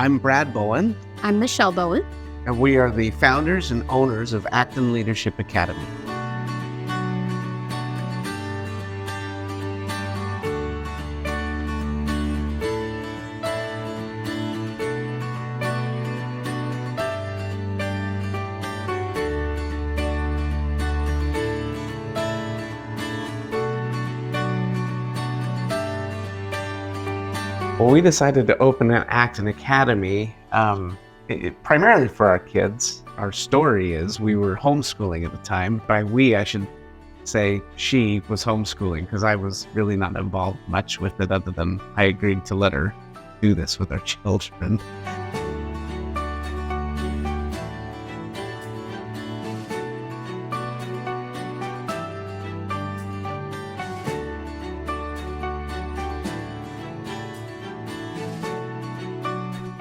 I'm Brad Bowen, I'm Michelle Bowen. and we are the founders and owners of Acton Leadership Academy. Well, we decided to open an Acton Academy primarily for our kids. Our story is we were homeschooling at the time. By we, I should say she was homeschooling because I was really not involved much with it other than I agreed to let her do this with our children.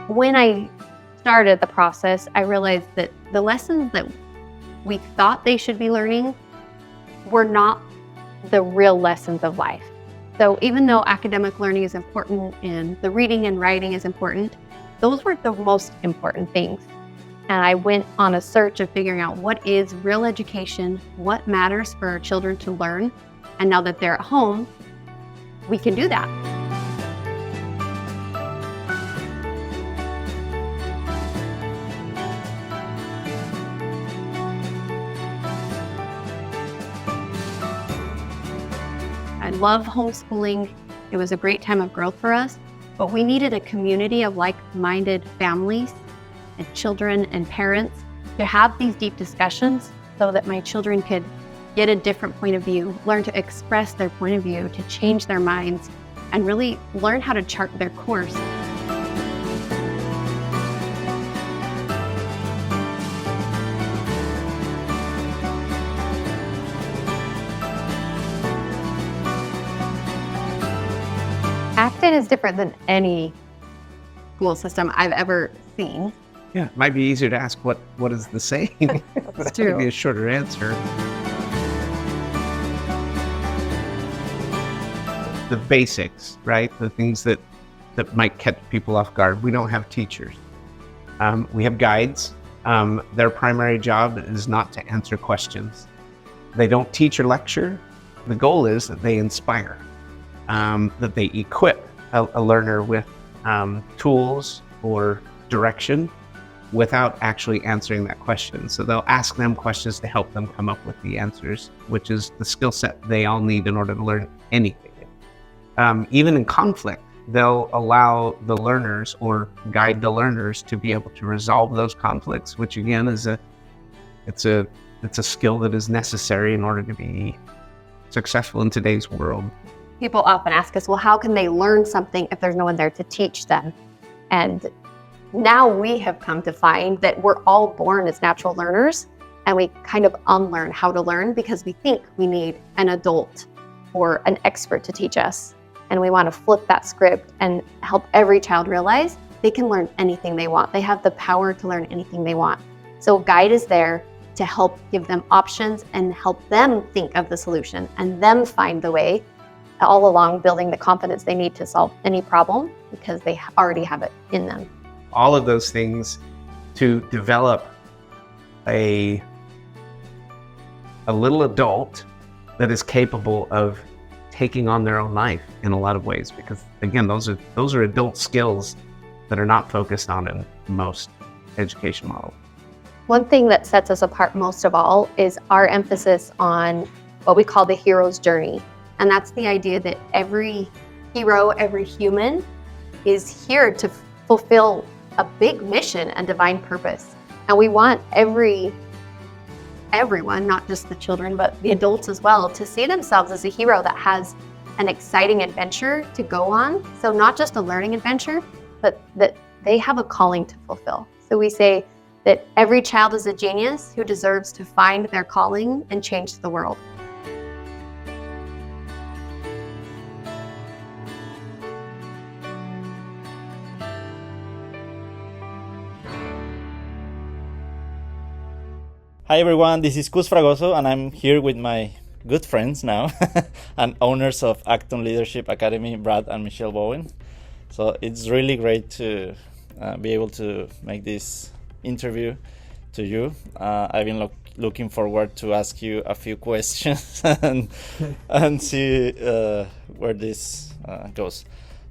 When I started the process, I realized that the lessons that we thought they should be learning were not the real lessons of life. So even though academic learning is important and the reading and writing is important, those were the most important things. And I went on a search of figuring out what is real education, what matters for our children to learn. And now that they're at home, we can do that. I love homeschooling. It was a great time of growth for us, but we needed a community of like-minded families and children and parents to have these deep discussions so that my children could get a different point of view, learn to express their point of view, to change their minds, and really learn how to chart their course. Acton is different than any school system I've ever seen. Yeah, it might be easier to ask what is the saying. That true. would be a shorter answer. The basics, right? The things that might catch people off guard. We don't have teachers. We have guides. Their primary job is not to answer questions. They don't teach or lecture. The goal is that they inspire, that they equip a learner with tools or direction without actually answering that question. So they'll ask them questions to help them come up with the answers, which is the skill set they all need in order to learn anything. Even in conflict, they'll allow the learners or guide the learners to be able to resolve those conflicts, which again is it's a skill that is necessary in order to be successful in today's world. People often ask us, well, how can they learn something if there's no one there to teach them? And now we have come to find that we're all born as natural learners, and we kind of unlearn how to learn because we think we need an adult or an expert to teach us. And we want to flip that script and help every child realize they can learn anything they want. They have the power to learn anything they want. So Guide is there to help give them options and help them think of the solution and them find the way, all along building the confidence they need to solve any problem because they already have it in them. All of those things to develop a little adult that is capable of taking on their own life in a lot of ways, because again, those are adult skills that are not focused on in most education models. One thing that sets us apart most of all is our emphasis on what we call the hero's journey. And that's the idea that every hero, every human is here to fulfill a big mission and divine purpose. And we want everyone, not just the children, but the adults as well, to see themselves as a hero that has an exciting adventure to go on. So not just a learning adventure, but that they have a calling to fulfill. So we say that every child is a genius who deserves to find their calling and change the world. Hi everyone, this is Cus Fragoso and I'm here with my good friends now and owners of Acton Leadership Academy, Brad and Michelle Bowen. So it's really great to be able to make this interview to you. I've been looking forward to ask you a few questions and see where this goes.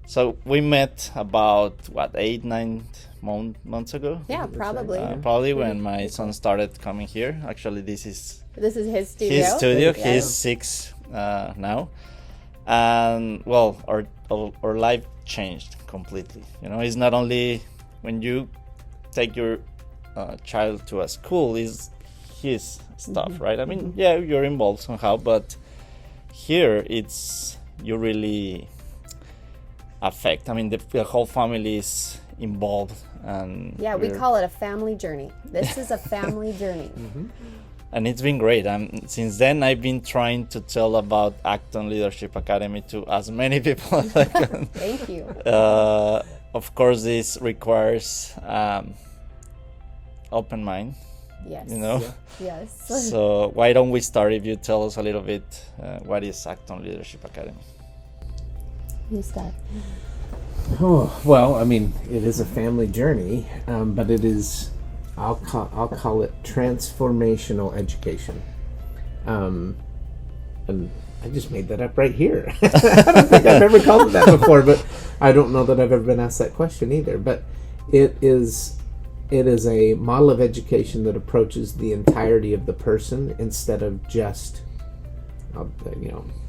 So we met about 8-9 months ago. Yeah, probably. Probably when my son started coming here. Actually, this is his studio. His studio. Yeah. He's 6 now, and well, our life changed completely. You know, it's not only when you take your child to a school, is his stuff, right? I mean, yeah, you're involved somehow, but here it's you really affect. I mean, the whole family is involved, and Yeah, we call it a family journey. This is a family journey. And it's been great. Since then, I've been trying to tell about Acton Leadership Academy to as many people as I can. Thank you. Of course, this requires open mind. Yes. You know. Yes. So why don't we start? If you tell us a little bit, what is Acton Leadership Academy? You start. Oh, well, I mean, it is a family journey, but it is, I'll call it transformational education. And I just made that up right here. I don't think I've ever called it that before, but I don't know that I've ever been asked that question either. But it is a model of education that approaches the entirety of the person instead of just,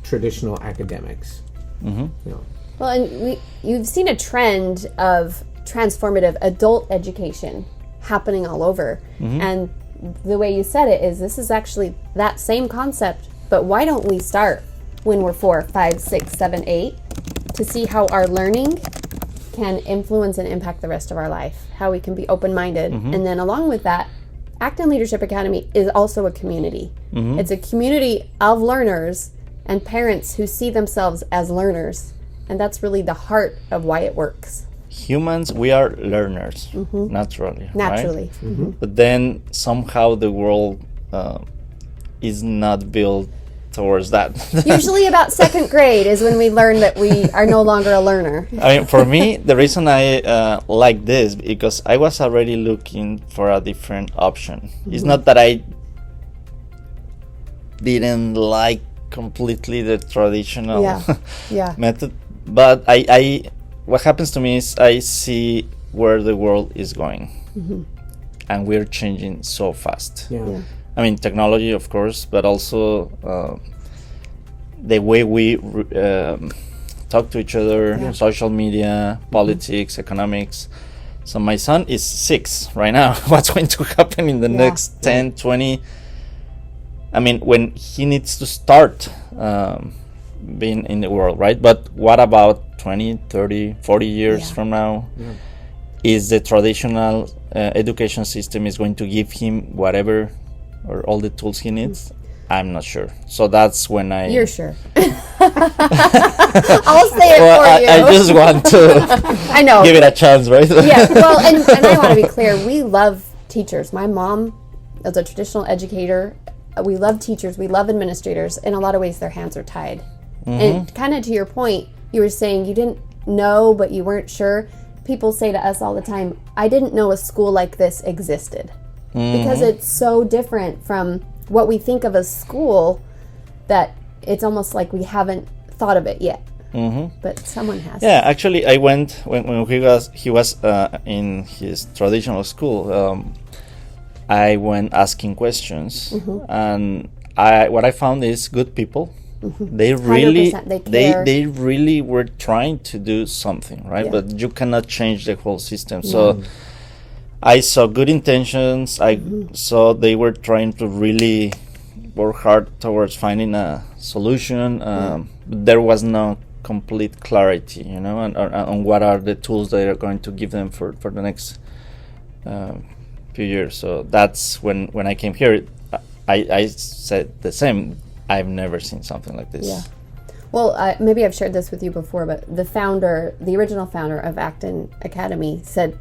traditional academics. Mm-hmm. Well, and you've seen a trend of transformative adult education happening all over. And the way you said it is this is actually that same concept, but why don't we start when we're 4, 5, 6, 7, 8 to see how our learning can influence and impact the rest of our life, how we can be open-minded. And then along with that, Acton Leadership Academy is also a community. It's a community of learners and parents who see themselves as learners. And that's really the heart of why it works. Humans, we are learners, naturally. Naturally. Right? But then somehow the world is not built towards that. Usually about second grade is when we learn that we are no longer a learner. I mean, for me, the reason I like this, because I was already looking for a different option. It's not that I didn't like completely the traditional method, but I what happens to me is I see where the world is going, and we're changing so fast. I mean, technology, of course, but also the way we talk to each other, social media, politics, economics. So my son is 6 right now. What's going to happen in the next 10, 20? I mean, when he needs to start being in the world, right? But what about 20, 30, 40 years from now? Is the traditional education system is going to give him whatever or all the tools he needs? I'm not sure. So that's when I... You're sure. I'll say it for you. I just want to I know. give it a chance, right? Yeah, well, and I want to be clear. We love teachers. My mom is a traditional educator. We love teachers. We love administrators. In a lot of ways, their hands are tied. And kind of to your point, you were saying you didn't know, but you weren't sure. People say to us all the time, I didn't know a school like this existed. Because it's so different from what we think of as school that it's almost like we haven't thought of it yet. But someone has. Yeah, actually, I went when he was in his traditional school. I went asking questions, and what I found is good people. They really, they really were trying to do something, right? But you cannot change the whole system. So I saw good intentions. I saw they were trying to really work hard towards finding a solution. But there was no complete clarity, you know, on what are the tools that are going to give them for the next few years. So that's when I came here, I said the same. I've never seen something like this. Yeah. Well, maybe I've shared this with you before, but the original founder of Acton Academy said,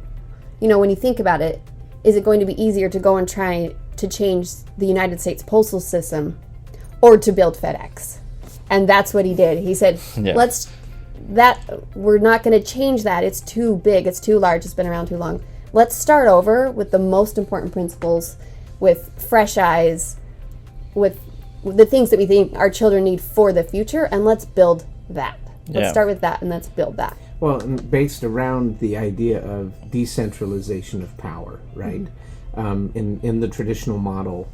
you know, when you think about it, is it going to be easier to go and try to change the United States postal system or to build FedEx? And that's what he did. He said, let's that we're not going to change that. It's too big, it's too large, it's been around too long. Let's start over with the most important principles, with fresh eyes, with the things that we think our children need for the future, and let's build that. Let's start with that, and let's build that. Well, and based around the idea of decentralization of power, right? In the traditional model,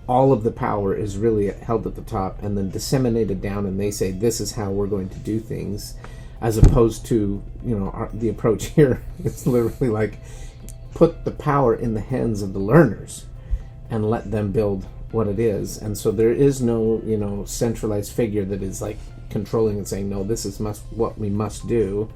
all of the power is really held at the top and then disseminated down, and they say this is how we're going to do things, as opposed to, you know, the approach here is literally like put the power in the hands of the learners and let them build what it is. And so there is no, you know, centralized figure that is like controlling and saying, no, this is what we must do.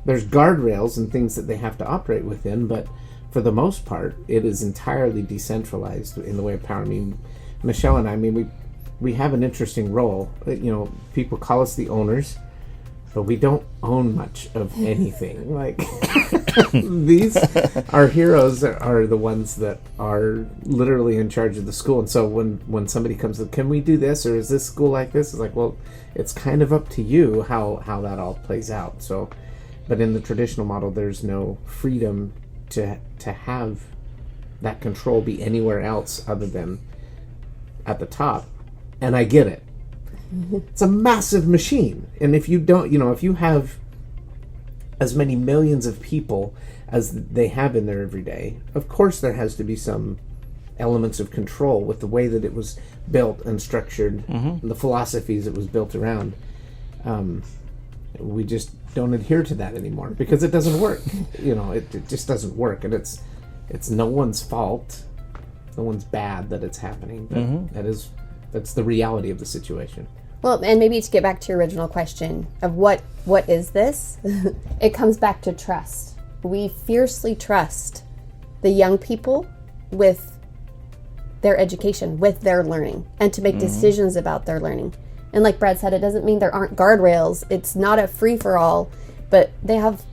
There's guardrails and things that they have to operate within, but for the most part, it is entirely decentralized in the way of power. I mean, Michelle and I mean, we have an interesting role. You know, people call us the owners, but we don't own much of anything. Like, these, our heroes are the ones that are literally in charge of the school. And so when somebody comes to, can we do this, or is this school like this? It's like, well, it's kind of up to you how that all plays out. So, but in the traditional model, there's no freedom to have that control be anywhere else other than at the top. And I get it. It's a massive machine. And if you don't, you know, if you have as many millions of people as they have in there every day, of course there has to be some elements of control with the way that it was built and structured, and the philosophies it was built around. We just don't adhere to that anymore because it doesn't work. You know, it just doesn't work, and it's no one's fault. No one's bad that it's happening. But that's the reality of the situation. Well, and maybe to get back to your original question of what is this? It comes back to trust. We fiercely trust the young people with their education, with their learning, and to make decisions about their learning. And like Brad said, it doesn't mean there aren't guardrails. It's not a free-for-all, but they have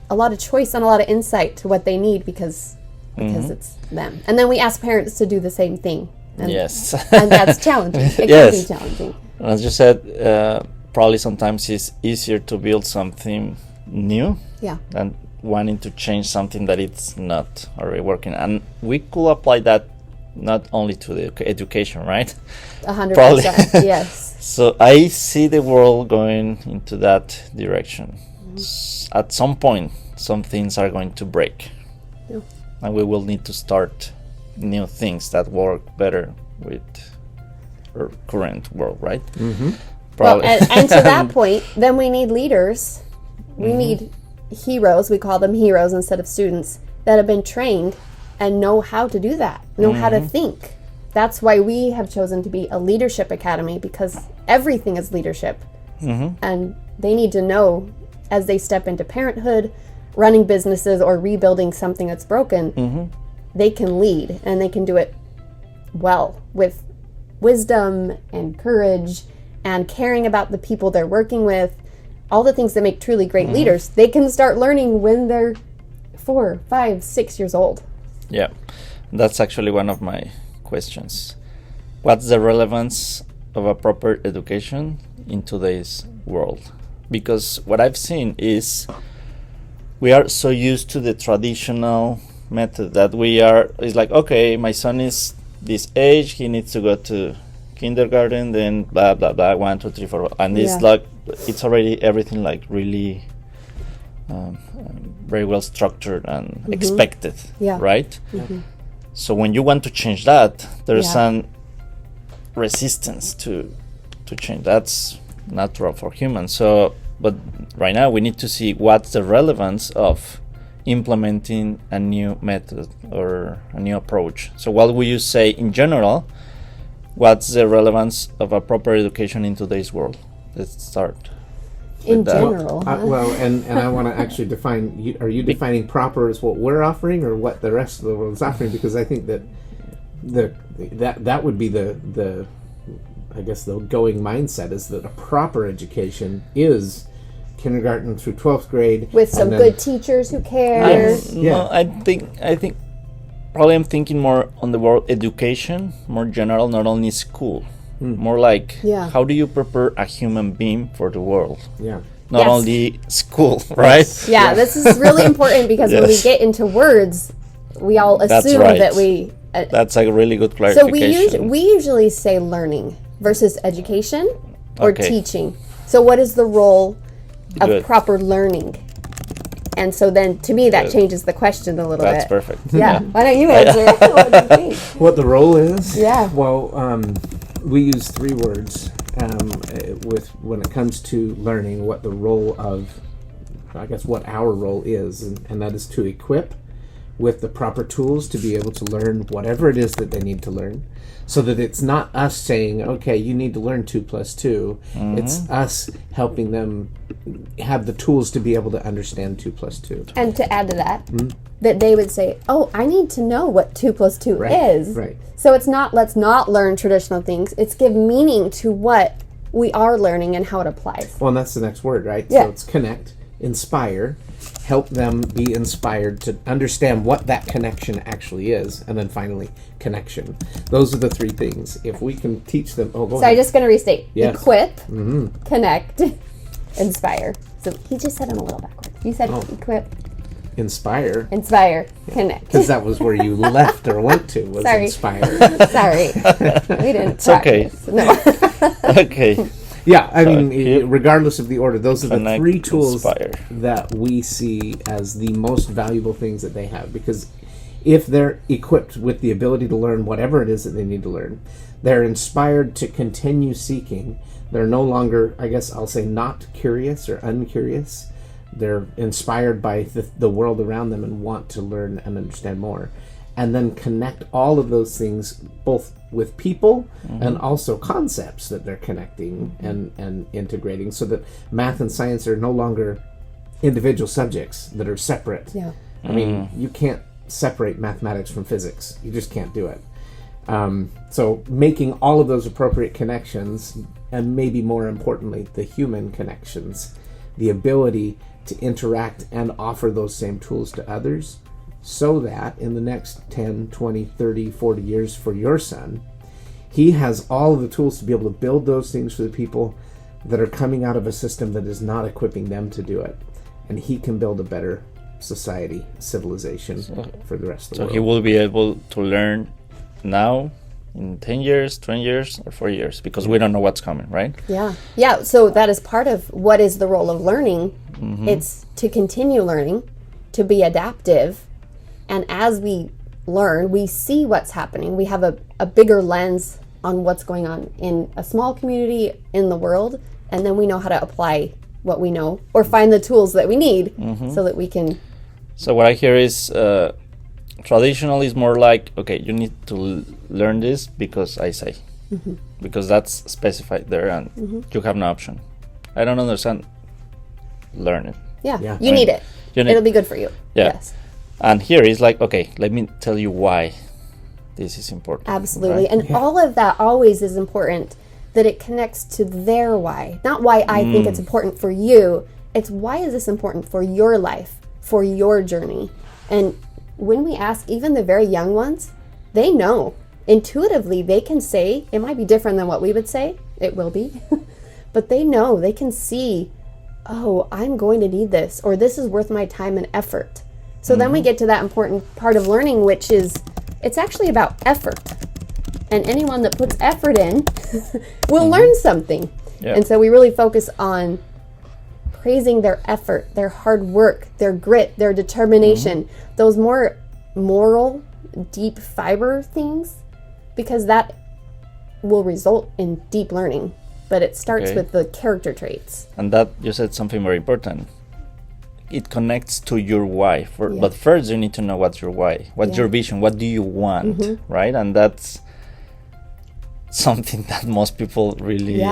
a lot of choice and a lot of insight to what they need because it's them. And then we ask parents to do the same thing. And, yes. And that's challenging. It can be challenging. As you said, probably sometimes it's easier to build something new than wanting to change something that it's not already working. And we could apply that not only to the education, right? 100%, yes. So I see the world going into that direction. At some point, some things are going to break. Yeah. And we will need to start new things that work better with our current world, right? Well, and to that point, then we need leaders. We need heroes. We call them heroes instead of students that have been trained and know how to do that, know how to think. That's why we have chosen to be a leadership academy, because everything is leadership. And they need to know as they step into parenthood, running businesses, or rebuilding something that's broken, they can lead, and they can do it well with wisdom and courage and caring about the people they're working with, all the things that make truly great leaders. They can start learning when they're 4, 5, 6 years old. Yeah, that's actually one of my questions. What's the relevance of a proper education in today's world? Because what I've seen is we are so used to the traditional method that it's like, okay, my son is this age, he needs to go to kindergarten, then blah blah blah, 1 2 3 4, and it's like it's already everything like really very well structured and expected, right? So when you want to change that, there's some resistance to change. That's natural for humans. So, but right now we need to see what's the relevance of implementing a new method or a new approach. So what would you say in general, what's the relevance of a proper education in today's world? Let's start in general. Well, and I want to actually define, are you defining proper as what we're offering or what the rest of the world is offering? Because I think that that would be the I guess the going mindset is that a proper education is kindergarten through 12th grade with some good teachers who care. No, I think probably I'm thinking more on the word education, more general, not only school. More like how do you prepare a human being for the world? not only school, right? Yeah, this is really important because when we get into words, we all assume that we... That's a really good clarification. So we usually say learning versus education or teaching. So what is the role of proper learning? And so then, to me, that changes the question a little bit. That's perfect. Yeah. Why don't you answer? What do you think? What the role is? Yeah. Well, we use 3 words with when it comes to learning. What the role of, I guess, what our role is, and that is to equip with the proper tools to be able to learn whatever it is that they need to learn, so that it's not us saying, okay, you need to learn 2 + 2. It's us helping them have the tools to be able to understand 2 + 2. And to add to that, that they would say, oh, I need to know what 2 + 2 is. Right. So it's not, let's not learn traditional things. It's give meaning to what we are learning and how it applies. Well, and that's the next word, right? Yeah. So it's connect, inspire, help them be inspired to understand what that connection actually is, and then finally, connection. Those are the 3 things. If we can teach them... Oh, go ahead. I'm just going to restate. Yes. Equip, connect, inspire. So he just said them a little backwards. You said equip, Inspire, connect. because that was where you left or went to, was Sorry. inspire. Sorry. We didn't It's okay. practice. No. Okay. Yeah, I mean, regardless of the order, those are the Connect, 3 tools inspire. that we see as the most valuable things that they have. Because if they're equipped with the ability to learn whatever it is that they need to learn, they're inspired to continue seeking. They're no longer, I guess I'll say, not curious or uncurious. They're inspired by the world around them and want to learn and understand more. And then connect all of those things both with people and also concepts that they're connecting and integrating, so that math and science are no longer individual subjects that are separate. Yeah. I mean, you can't separate mathematics from physics. You just can't do it. So making all of those appropriate connections, and maybe more importantly, the human connections, the ability to interact and offer those same tools to others, so that in the next 10, 20, 30, 40 years for your son, he has all of the tools to be able to build those things for the people that are coming out of a system that is not equipping them to do it. And he can build a better society, civilization for the rest of the world. So he will be able to learn now, in 10 years, 20 years, or 4 years, because we don't know what's coming, right? Yeah. Yeah. So that is part of what is the role of learning. It's to continue learning, to be adaptive. And as we learn, we see what's happening. We have a bigger lens on what's going on in a small community, in the world, and then we know how to apply what we know or find the tools that we need so that we can... So what I hear is traditional is more like, okay, you need to learn this because I say, because that's specified there and you have no option. I don't understand. Learn it. Yeah. You need it. It'll be good for you. Yeah. Yes. And here is like, okay, let me tell you why this is important. Absolutely. Right? And all of that always is important, that it connects to their why. Not why I think it's important for you. It's why is this important for your life, for your journey. And when we ask even the very young ones, they know. Intuitively, they can say, it might be different than what we would say. It will be. But they know, they can see, oh, I'm going to need this, or this is worth my time and effort. So then we get to that important part of learning, which is, it's actually about effort. And anyone that puts effort in will learn something. Yeah. And so we really focus on praising their effort, their hard work, their grit, their determination, those more moral, deep fiber things, because that will result in deep learning. But it starts with the character traits. And that, you said something very important. It connects to your why. But first you need to know what's your why. What's your vision? What do you want? Right? And that's something that most people really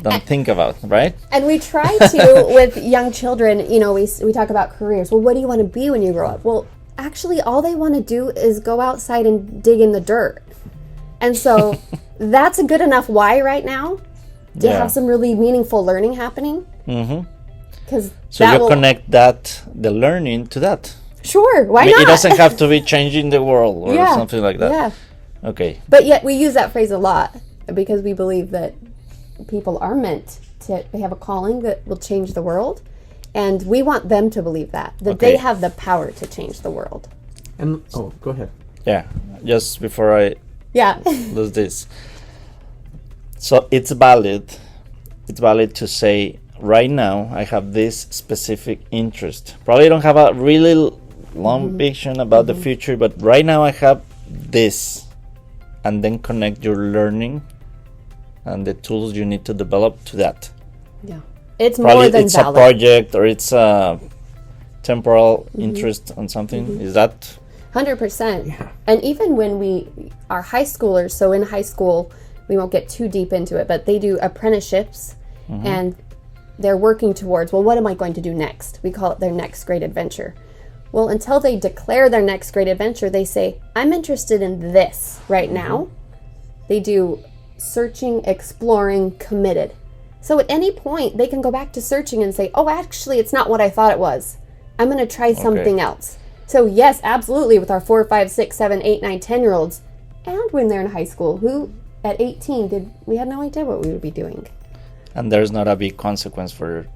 don't think about, right? And we try to, with young children, you know, we talk about careers. Well, what do you want to be when you grow up? Well, actually, all they want to do is go outside and dig in the dirt. And so that's a good enough why right now to have some really meaningful learning happening. So you connect the learning to that. Sure, why not? It doesn't have to be changing the world or something like that. Yeah. Okay. But yet we use that phrase a lot because we believe that people are meant to, they have a calling that will change the world. And we want them to believe that they have the power to change the world. And, go ahead. Yeah, just before I Yeah. lose this. So it's valid to say, right now I have this specific interest. Probably don't have a really long vision about the future, but right now I have this. And then connect your learning and the tools you need to develop to that. Yeah. It's Probably more than it's valid. a project or it's a temporal interest on something. Is that 100%. Yeah. And even when we are high schoolers, so in high school, we won't get too deep into it, but they do apprenticeships and they're working towards, well, what am I going to do next? We call it their next great adventure. Well, until they declare their next great adventure, they say, I'm interested in this right now. They do searching, exploring, committed. So at any point, they can go back to searching and say, oh, actually, it's not what I thought it was. I'm going to try something else. So yes, absolutely, with our 4, 5, 6, 7, 8, 9, 10-year-olds, and when they're in high school, who at 18, we had no idea what we would be doing. and there's not a big consequence for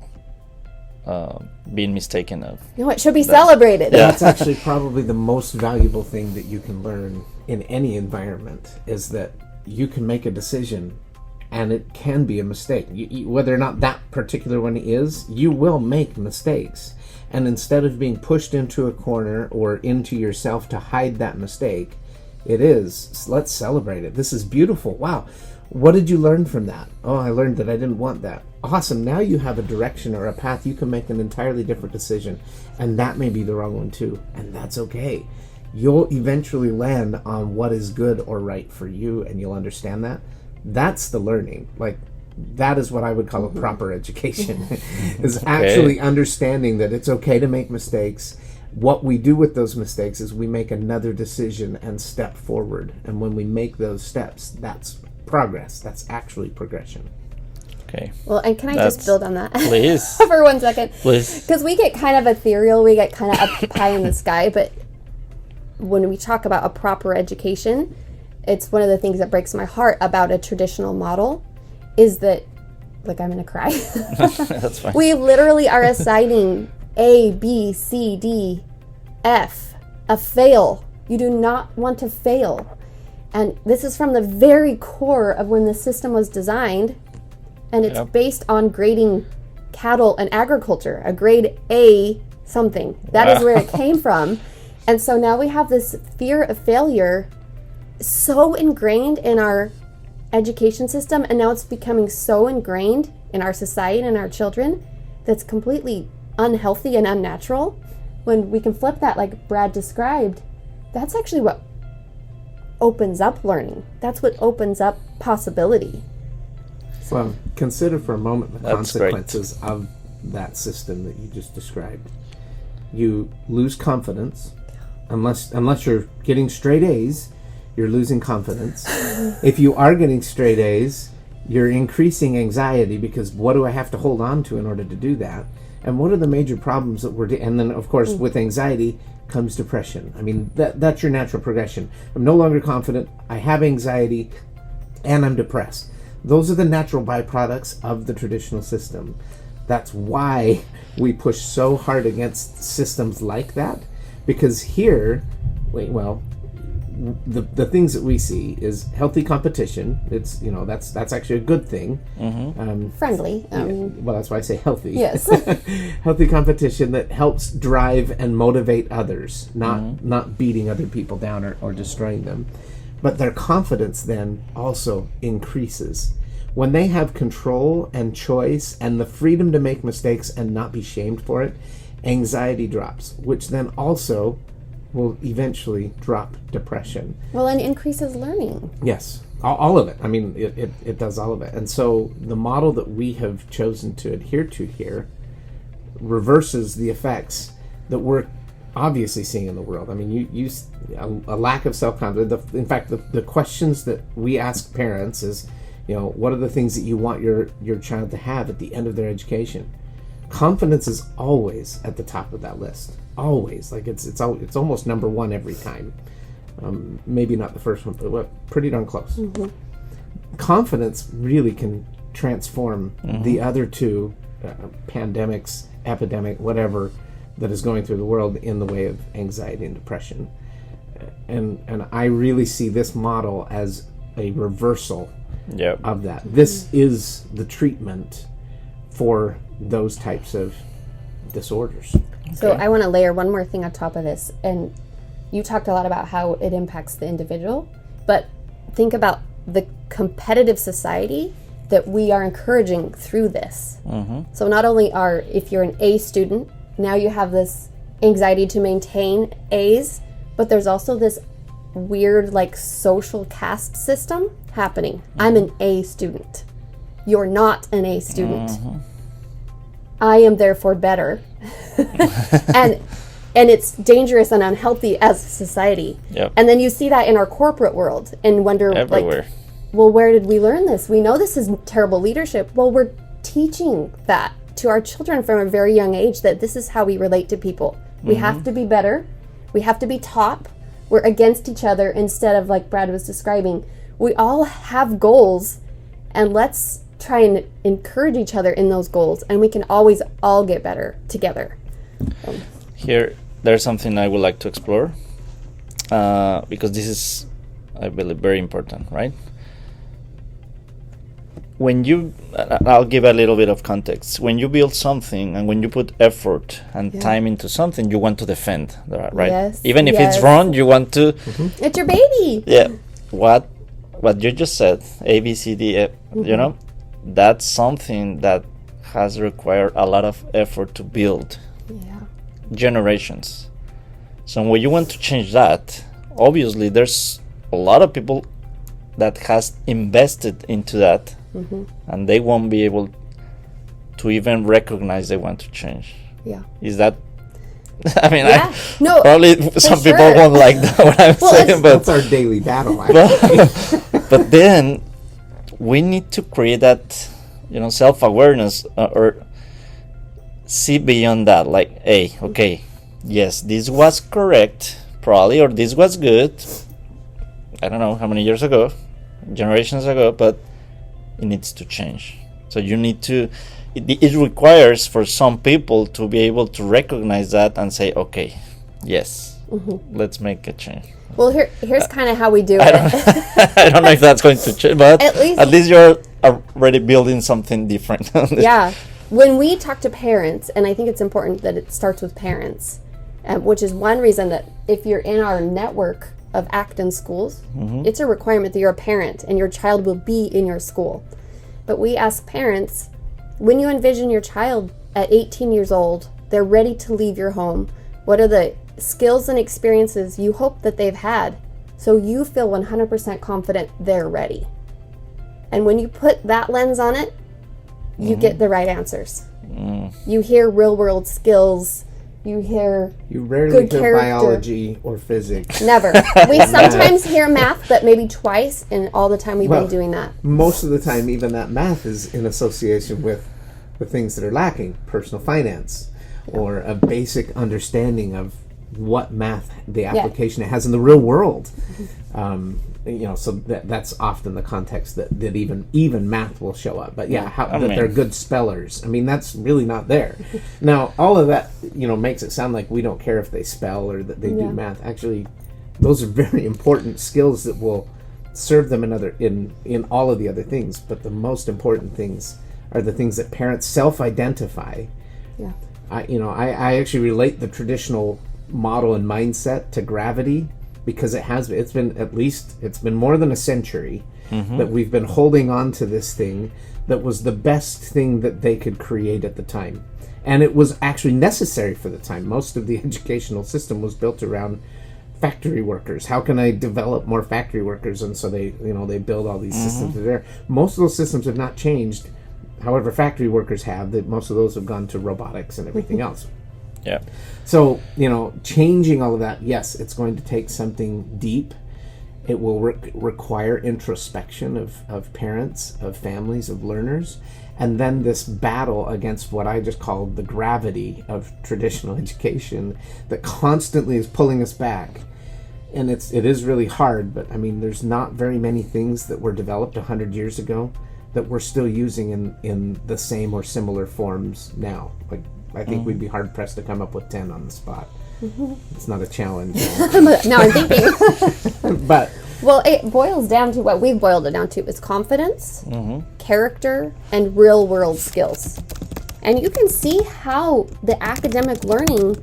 being mistaken of. No, it should be celebrated. Yeah. That's actually probably the most valuable thing that you can learn in any environment, is that you can make a decision and it can be a mistake. Whether or not that particular one is, you will make mistakes. And instead of being pushed into a corner or into yourself to hide that mistake, let's celebrate it. This is beautiful. Wow. What did you learn from that? Oh, I learned that I didn't want that. Awesome. Now you have a direction or a path. You can make an entirely different decision. And that may be the wrong one too. And that's okay. You'll eventually land on what is good or right for you, and you'll understand that. That's the learning. Like, that is what I would call a proper education, is actually understanding that it's okay to make mistakes. What we do with those mistakes is we make another decision and step forward. And when we make those steps, that's progress. That's actually progression. Okay. Well, and can I just build on that? Please. For 1 second. Please. Because we get kind of ethereal, we get kind of up high in the sky, but when we talk about a proper education, it's one of the things that breaks my heart about a traditional model is that, like, I'm going to cry. That's fine. We literally are assigning A, B, C, D, F, a fail. You do not want to fail. And this is from the very core of when the system was designed, and it's based on grading cattle and agriculture, a grade A something. That is where it came from. And so now we have this fear of failure so ingrained in our education system, and now it's becoming so ingrained in our society and our children that's completely unhealthy and unnatural. When we can flip that, like Brad described, that's actually what opens up learning. That's what opens up possibility. Well, consider for a moment the That's consequences of that system that you just described. You lose confidence. Unless you're getting straight A's, you're losing confidence. If you are getting straight A's, you're increasing anxiety, because what do I have to hold on to in order to do that? And what are the major problems that and then, of course, with anxiety comes depression. I mean, that's your natural progression. I'm no longer confident, I have anxiety, and I'm depressed. Those are the natural byproducts of the traditional system. That's why we push so hard against systems like that, because here, the things that we see is healthy competition. It's, that's actually a good thing. Friendly. Well, that's why I say healthy. Yes. Healthy competition that helps drive and motivate others, not beating other people down or destroying them. But their confidence then also increases. When they have control and choice and the freedom to make mistakes and not be shamed for it, anxiety drops, which then also will eventually drop depression. Well, and increases learning. Yes, all of it. I mean, it does all of it. And so the model that we have chosen to adhere to here reverses the effects that we're obviously seeing in the world. I mean, a lack of self-confidence. In fact, the questions that we ask parents is, what are the things that you want your child to have at the end of their education? Confidence is always at the top of that list. Always. Like it's almost number one every time. Maybe not the first one, but pretty darn close. Confidence really can transform the other two pandemics, epidemic, whatever, that is going through the world in the way of anxiety and depression. And I really see this model as a reversal of that. This is the treatment for those types of disorders. So I want to layer one more thing on top of this. And you talked a lot about how it impacts the individual, but think about the competitive society that we are encouraging through this. So not only if you're an A student, now you have this anxiety to maintain A's, but there's also this weird like social caste system happening. I'm an A student. You're not an A student. I am therefore better. And it's dangerous and unhealthy as a society. And then you see that in our corporate world and wonder everywhere. Like, well, where did we learn this? We know this is terrible leadership. Well, we're teaching that to our children from a very young age, that this is how we relate to people. We have to be better. We have to be top. We're against each other instead of, like Brad was describing, we all have goals, and let's try and encourage each other in those goals, and we can always all get better together. Here, there's something I would like to explore, because this is, I believe, very important, right? When you, I'll give a little bit of context. When you build something and when you put effort and time into something, you want to defend, right? Yes, Even if it's wrong, you want to. It's your baby. Yeah. What you just said, A, B, C, D, F, you know, that's something that has required a lot of effort to build. Generations. So when you want to change that, obviously there's a lot of people that has invested into that, and they won't be able to even recognize they want to change. Is that? I mean, no, probably some people won't like that what I'm saying, but that's our daily battle. But then we need to create that, self-awareness, or see beyond that. Like, hey, okay, yes, this was correct, probably, or this was good. I don't know how many years ago, generations ago, but it needs to change. So you need to, it requires for some people to be able to recognize that and say, okay, yes, let's make a change. Well, here's kind of how we do it. I don't know if that's going to change, but at least you're already building something different. Yeah. When we talk to parents, and I think it's important that it starts with parents, which is one reason that if you're in our network of Acton schools, it's a requirement that you're a parent and your child will be in your school. But we ask parents, when you envision your child at 18 years old, they're ready to leave your home, what are the skills and experiences you hope that they've had so you feel 100% confident they're ready? And when you put that lens on it, you get the right answers. You hear real world skills. You rarely hear biology or physics. Never. We sometimes hear math, but maybe twice in all the time we've been doing that. Most of the time, even that math is in association with the things that are lacking, personal finance, or a basic understanding of what math, the application it has in the real world. So that's often the context that even math will show up. But that they're good spellers. I mean, that's really not there. Now, all of that, makes it sound like we don't care if they spell or that they do math. Actually, those are very important skills that will serve them in all of the other things. But the most important things are the things that parents self-identify. Yeah. I actually relate the traditional model and mindset to gravity, because it's been more than a century that we've been holding on to this thing that was the best thing that they could create at the time. And it was actually necessary for the time. Most of the educational system was built around factory workers. How can I develop more factory workers? And so they build all these systems there. Most of those systems have not changed. However, factory workers have. Most of those have gone to robotics and everything else. Yeah. So, changing all of that, yes, it's going to take something deep. It will require introspection of parents, of families, of learners, and then this battle against what I just called the gravity of traditional education that constantly is pulling us back. And it is really hard, but I mean, there's not very many things that were developed 100 years ago that we're still using in the same or similar forms now. Like, I think we'd be hard pressed to come up with 10 on the spot. It's not a challenge. Now I'm thinking. But well, it boils down to what we've boiled it down to is confidence, character, and real world skills. And you can see how the academic learning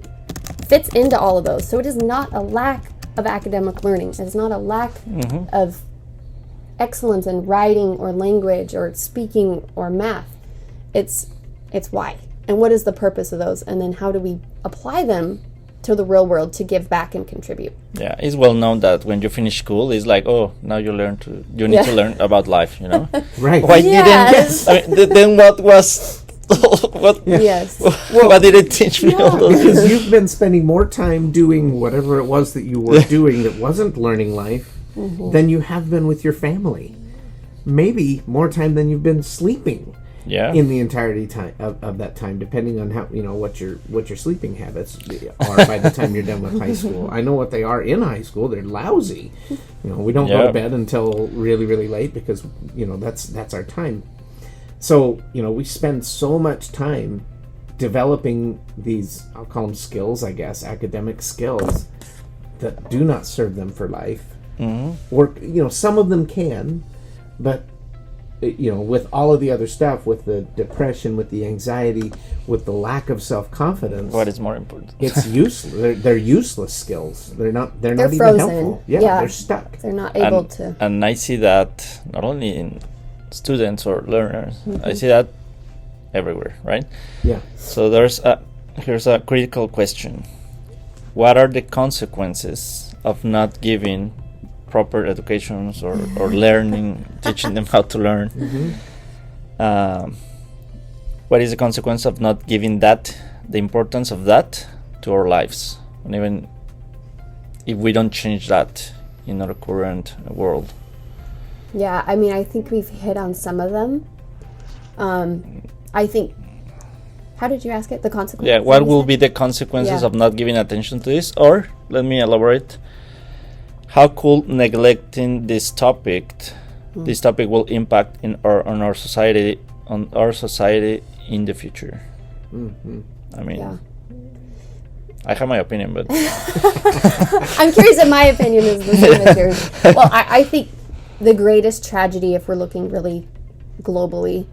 fits into all of those. So it is not a lack of academic learning. It is not a lack of excellence in writing or language or speaking or math. It's why. And what is the purpose of those? And then how do we apply them to the real world to give back and contribute? Yeah, it's well known that when you finish school, it's like, oh, now you need to learn about life, you know? Right. Why didn't? I mean, then what was? Yes. What did it teach me all those Because years? you've been spending more time doing whatever it was that you were doing that wasn't learning life than you have been with your family. Maybe more time than you've been sleeping. Yeah. In the entirety of that time, depending on how what your sleeping habits are by the time you're done with high school. I know what they are in high school. They're lousy. We don't go to bed until really, really late because that's our time. So we spend so much time developing these, I'll call them skills, I guess, academic skills that do not serve them for life. Or some of them can, but with all of the other stuff, with the depression, with the anxiety, with the lack of self-confidence, What is more important? it's useless. They're useless skills. They're not even frozen. helpful. Yeah, they're stuck. They're not able to. And I see that not only in students or learners, I see that everywhere, right? Yeah. So here's a critical question. What are the consequences of not giving proper educations or learning, teaching them how to learn? What is the consequence of not giving the importance of that to our lives? And even if we don't change that in our current world. Yeah, I mean, I think we've hit on some of them. I think, how did you ask it? The consequences? Yeah, what will be the consequences of not giving attention to this? Or, let me elaborate, how could neglecting this topic will impact on our society in the future? I mean, I have my opinion, but I'm curious if my opinion is the same as yours. Well, I think the greatest tragedy, if we're looking really globally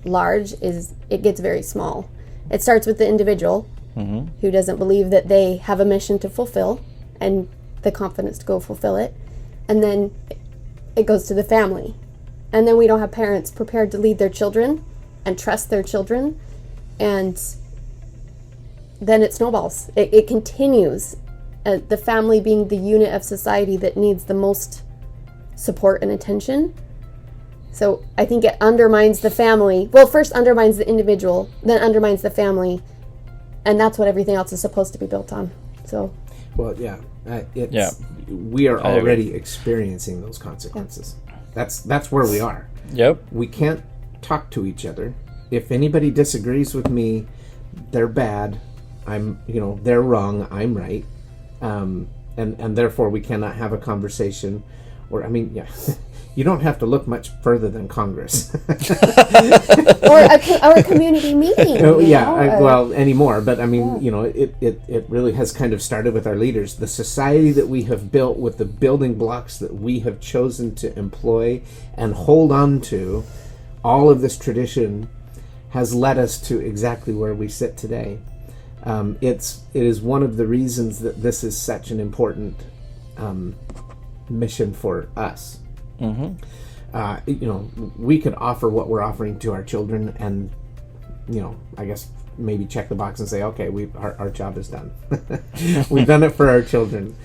large, is it gets very small. It starts with the individual who doesn't believe that they have a mission to fulfill and the confidence to go fulfill it. And then it goes to the family. And then we don't have parents prepared to lead their children and trust their children. And then it snowballs. It continues. The family being the unit of society that needs the most support and attention. So I think it undermines the family. Well, first undermines the individual, then undermines the family. And that's what everything else is supposed to be built on. So. Well, we are already experiencing those consequences. That's where we are. Yep. We can't talk to each other. If anybody disagrees with me, they're bad. They're wrong. I'm right. And therefore we cannot have a conversation. Or you don't have to look much further than Congress. or a community meeting. Well, anymore. But it really has kind of started with our leaders. The society that we have built with the building blocks that we have chosen to employ and hold on to, all of this tradition has led us to exactly where we sit today. It is one of the reasons that this is such an important mission for us. We could offer what we're offering to our children and, I guess maybe check the box and say, okay, our job is done. We've done it for our children.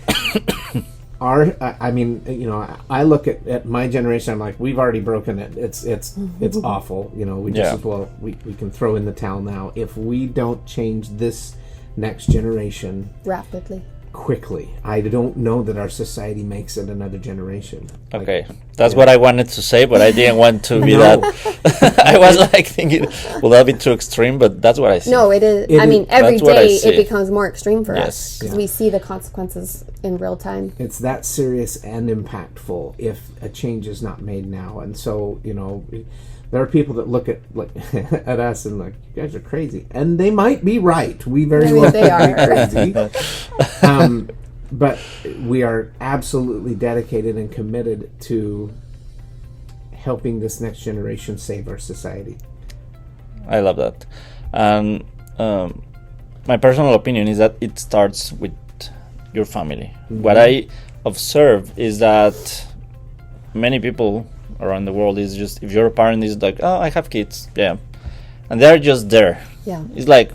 I look at my generation, I'm like, we've already broken it. It's awful. We just as well, we can throw in the towel now. If we don't change this next generation rapidly, quickly, I don't know that our society makes it another generation. Okay. That's what I wanted to say, but I didn't want to be that. I was like thinking, will that be too extreme? But that's what I see. No, it is. I mean, every day it becomes more extreme for us because we see the consequences in real time. It's that serious and impactful if a change is not made now. And so, there are people that look at at us and like, you guys are crazy. And they might be right. We very well they are be crazy. But we are absolutely dedicated and committed to helping this next generation save our society. I love that. And my personal opinion is that it starts with your family. Mm-hmm. What I observe is that many people around the world is just, if you're a parent, is like, oh, I have kids. Yeah. And they're just there. Yeah. It's like,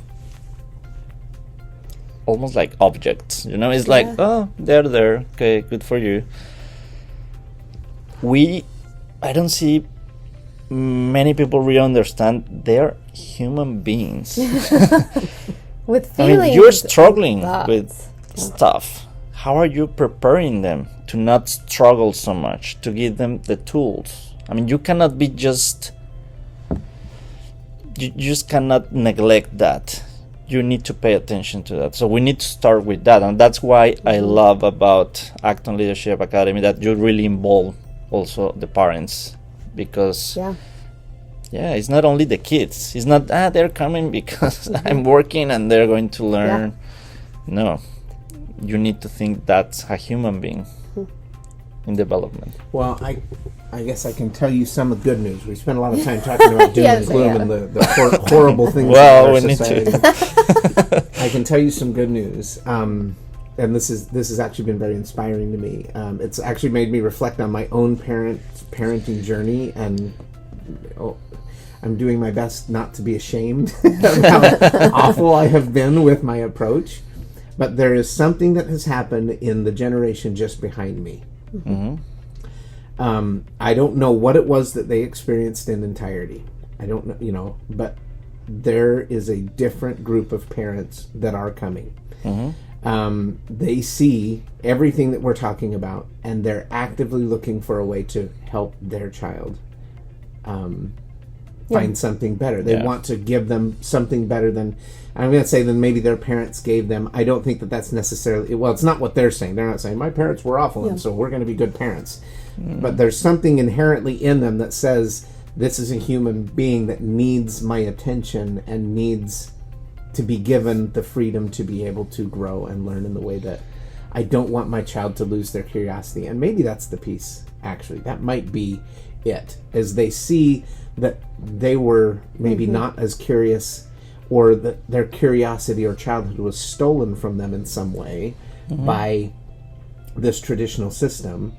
almost like objects, it's like, oh, they're there, okay, good for you. I don't see many people really understand they're human beings with feelings. I mean, you're struggling with stuff. How are you preparing them to not struggle so much, to give them the tools? I mean, you cannot be you just cannot neglect that. You need to pay attention to that. So we need to start with that. And that's why I love about Acton Leadership Academy that you really involve also the parents. Because, it's not only the kids. It's not, they're coming because I'm working and they're going to learn. Yeah. No. You need to think that's a human being in development. Well, I guess I can tell you some of the good news. We spent a lot of time talking about doom and gloom and the horrible things in our society. I can tell you some good news, and this has actually been very inspiring to me. It's actually made me reflect on my own parenting journey, and I'm doing my best not to be ashamed of how awful I have been with my approach. But there is something that has happened in the generation just behind me. Mm-hmm. I don't know what it was that they experienced in entirety. I don't know, but there is a different group of parents that are coming. Mm-hmm. They see everything that we're talking about, and they're actively looking for a way to help their child find something better. They want to give them something better than, I'm going to say, than maybe their parents gave them. I don't think that that's necessarily, it's not what they're saying. They're not saying, my parents were awful, and so we're going to be good parents. But there's something inherently in them that says, this is a human being that needs my attention and needs to be given the freedom to be able to grow and learn in the way that I don't want my child to lose their curiosity. And maybe that's the piece, actually. That might be it, as they see that they were maybe not as curious, or that their curiosity or childhood was stolen from them in some way by this traditional system.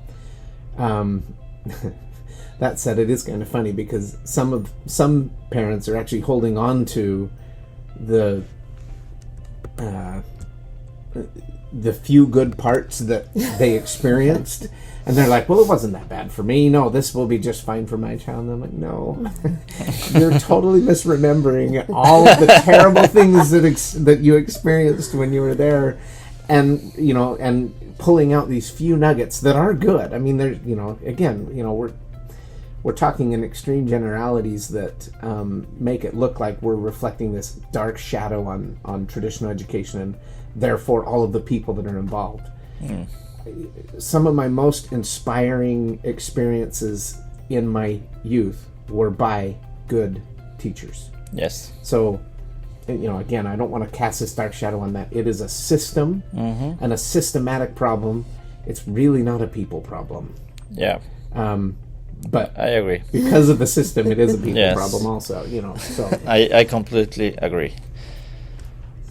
That said, it is kind of funny because some parents are actually holding on to the few good parts that they experienced, and they're like, well, it wasn't that bad for me. No, this will be just fine for my child. And I'm like, no, you're totally misremembering all of the terrible things that you experienced when you were there, and and pulling out these few nuggets that are good. I mean, there's we're talking in extreme generalities that make it look like we're reflecting this dark shadow on traditional education, and therefore all of the people that are involved. Some of my most inspiring experiences in my youth were by good teachers. Yes. So, again, I don't want to cast this dark shadow on that. It is a system and a systematic problem. It's really not a people problem. Yeah. But I agree. Because of the system, it is a people problem also, So I completely agree.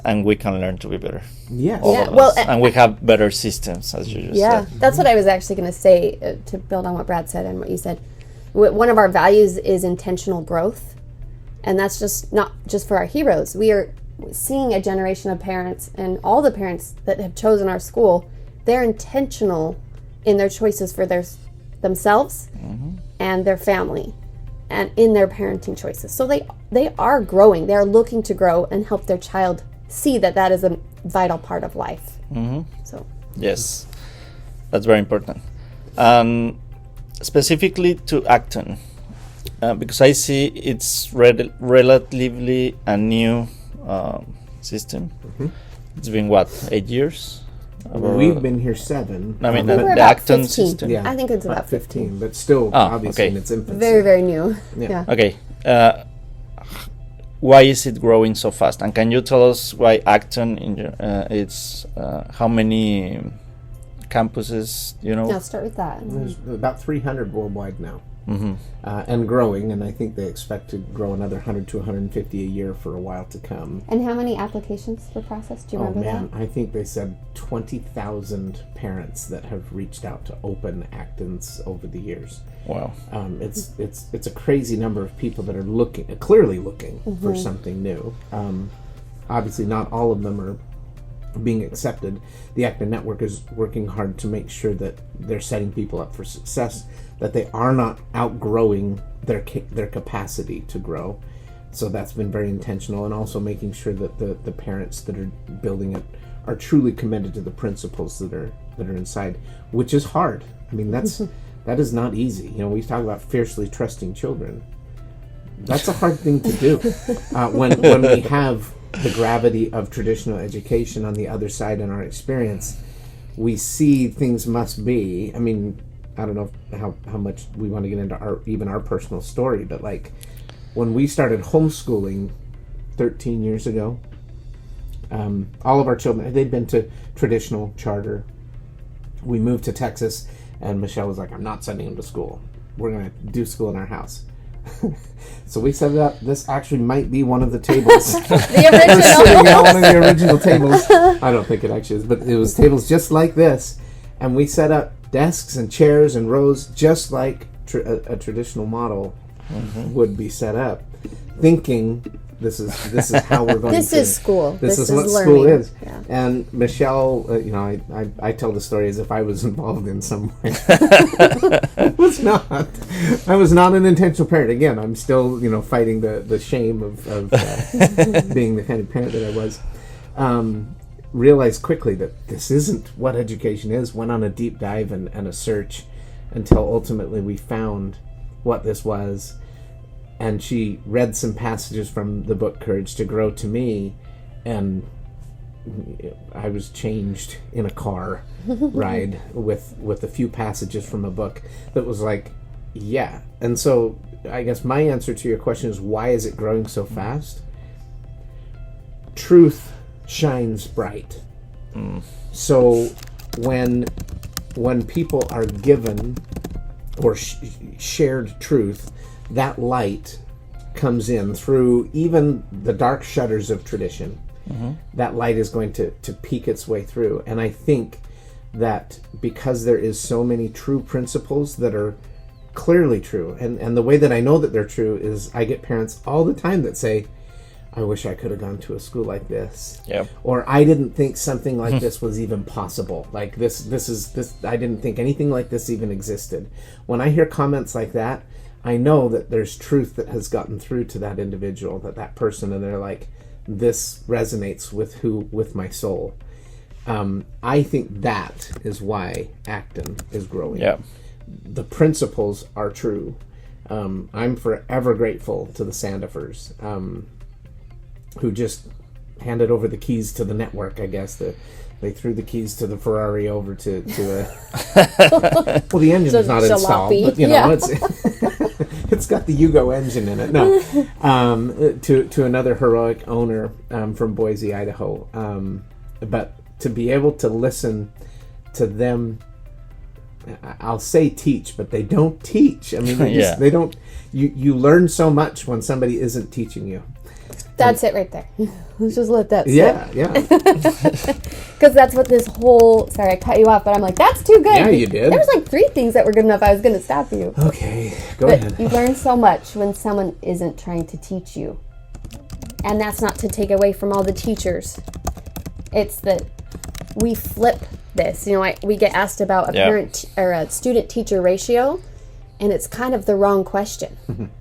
And we can learn to be better. Yes. All of us. And we have better systems, as you just said. That's what I was actually going to say, to build on what Brad said and what you said. One of our values is intentional growth. And that's just not just for our heroes. We are seeing a generation of parents, and all the parents that have chosen our school, they're intentional in their choices for themselves and their family, and in their parenting choices. So they are growing. They are looking to grow and help their child see that is a vital part of life. So yes, that's very important. specifically to Acton, because I see it's relatively a new system. It's been what, 8 years? We've been here 7. I mean, we're the about Acton 15. system. Yeah, I think it's about 15. but still obviously okay. in its infancy. Very, very new. Yeah. Okay. Why is it growing so fast? And can you tell us why Acton it's how many campuses, Now start with that. There's about 300 worldwide now, and growing. And I think they expect to grow another 100 to 150 a year for a while to come. And how many applications were processed? Do you remember that? I think they said 20,000 parents that have reached out to open Actons over the years. Wow. It's a crazy number of people that are clearly looking for something new. Obviously, not all of them are being accepted. The Acton Network is working hard to make sure that they're setting people up for success, that they are not outgrowing their capacity to grow. So that's been very intentional, and also making sure that the parents that are building it are truly committed to the principles that are inside, which is hard. I mean, that is not easy. We talk about fiercely trusting children. That's a hard thing to do when we have the gravity of traditional education on the other side in our experience. We see things must be. I mean, I don't know how much we want to get into our personal story, but like when we started homeschooling 13 years ago, all of our children, they'd been to traditional charter. We moved to Texas, and Michelle was like, I'm not sending them to school. We're going to do school in our house. So we set it up. This actually might be one of the tables. The We're sitting original. at one of the original tables. I don't think it actually is, but it was tables just like this. And we set up desks and chairs and rows just like a traditional model would be set up, thinking this is how we're going This to... is school. This is what learning. school is. Yeah. And Michelle, I tell the story as if I was involved in some way. I was not an intentional parent. Again, I'm still, fighting the shame of being the kind of parent that I was. Realized quickly that this isn't what education is. Went on a deep dive and a search until ultimately we found what this was. And she read some passages from the book Courage to Grow to me, and I was changed in a car ride with a few passages from a book that was like, yeah. And so I guess my answer to your question is, why is it growing so fast? Truth shines bright. So when people are given or shared truth, that light comes in through even the dark shutters of tradition. That light is going to peek its way through. And I think that because there is so many true principles that are clearly true, and the way that I know that they're true is I get parents all the time that say, I wish I could have gone to a school like this. Yep. Or I didn't think something like this was even possible. Like this I didn't think anything like this even existed. When I hear comments like that, I know that there's truth that has gotten through to that individual, that person, and they're like, this resonates with my soul. I think that is why Acton is growing. Yeah. The principles are true. I'm forever grateful to the Sandifers, who just handed over the keys to the network, I guess. They threw the keys to the Ferrari over to a... Well, the engine is not installed, but it's got the Yugo engine in it. No, to another heroic owner from Boise, Idaho. But to be able to listen to them, I'll say teach, but they don't teach. I mean, they don't. You learn so much when somebody isn't teaching you. That's it right there. Let's just let that sit. Yeah. Because that's what this whole... Sorry, I cut you off, but I'm like, that's too good. Yeah, you did. There was like 3 things that were good enough. I was going to stop you. Okay, But ahead. you learn so much when someone isn't trying to teach you. And that's not to take away from all the teachers. It's that we flip this. We get asked about a parent or a student-teacher ratio, and it's kind of the wrong question.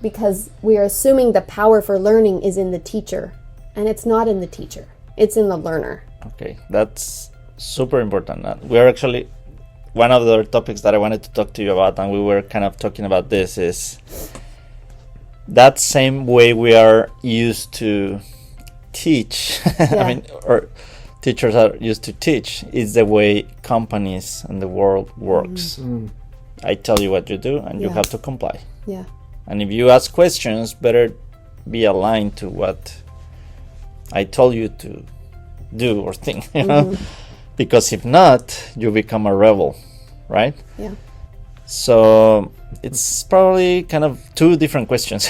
Because we are assuming the power for learning is in the teacher, and it's not in the teacher. It's in the learner. Okay, that's super important. We are actually one of the topics that I wanted to talk to you about, and we were kind of talking about this, is that same way we are used to teach. I mean, or teachers are used to teach, is the way companies and the world works. I tell you what you do, and you have to comply. Yeah. And if you ask questions, better be aligned to what I told you to do or think, you know? Because if not, you become a rebel, right? Yeah. So it's probably kind of two different questions.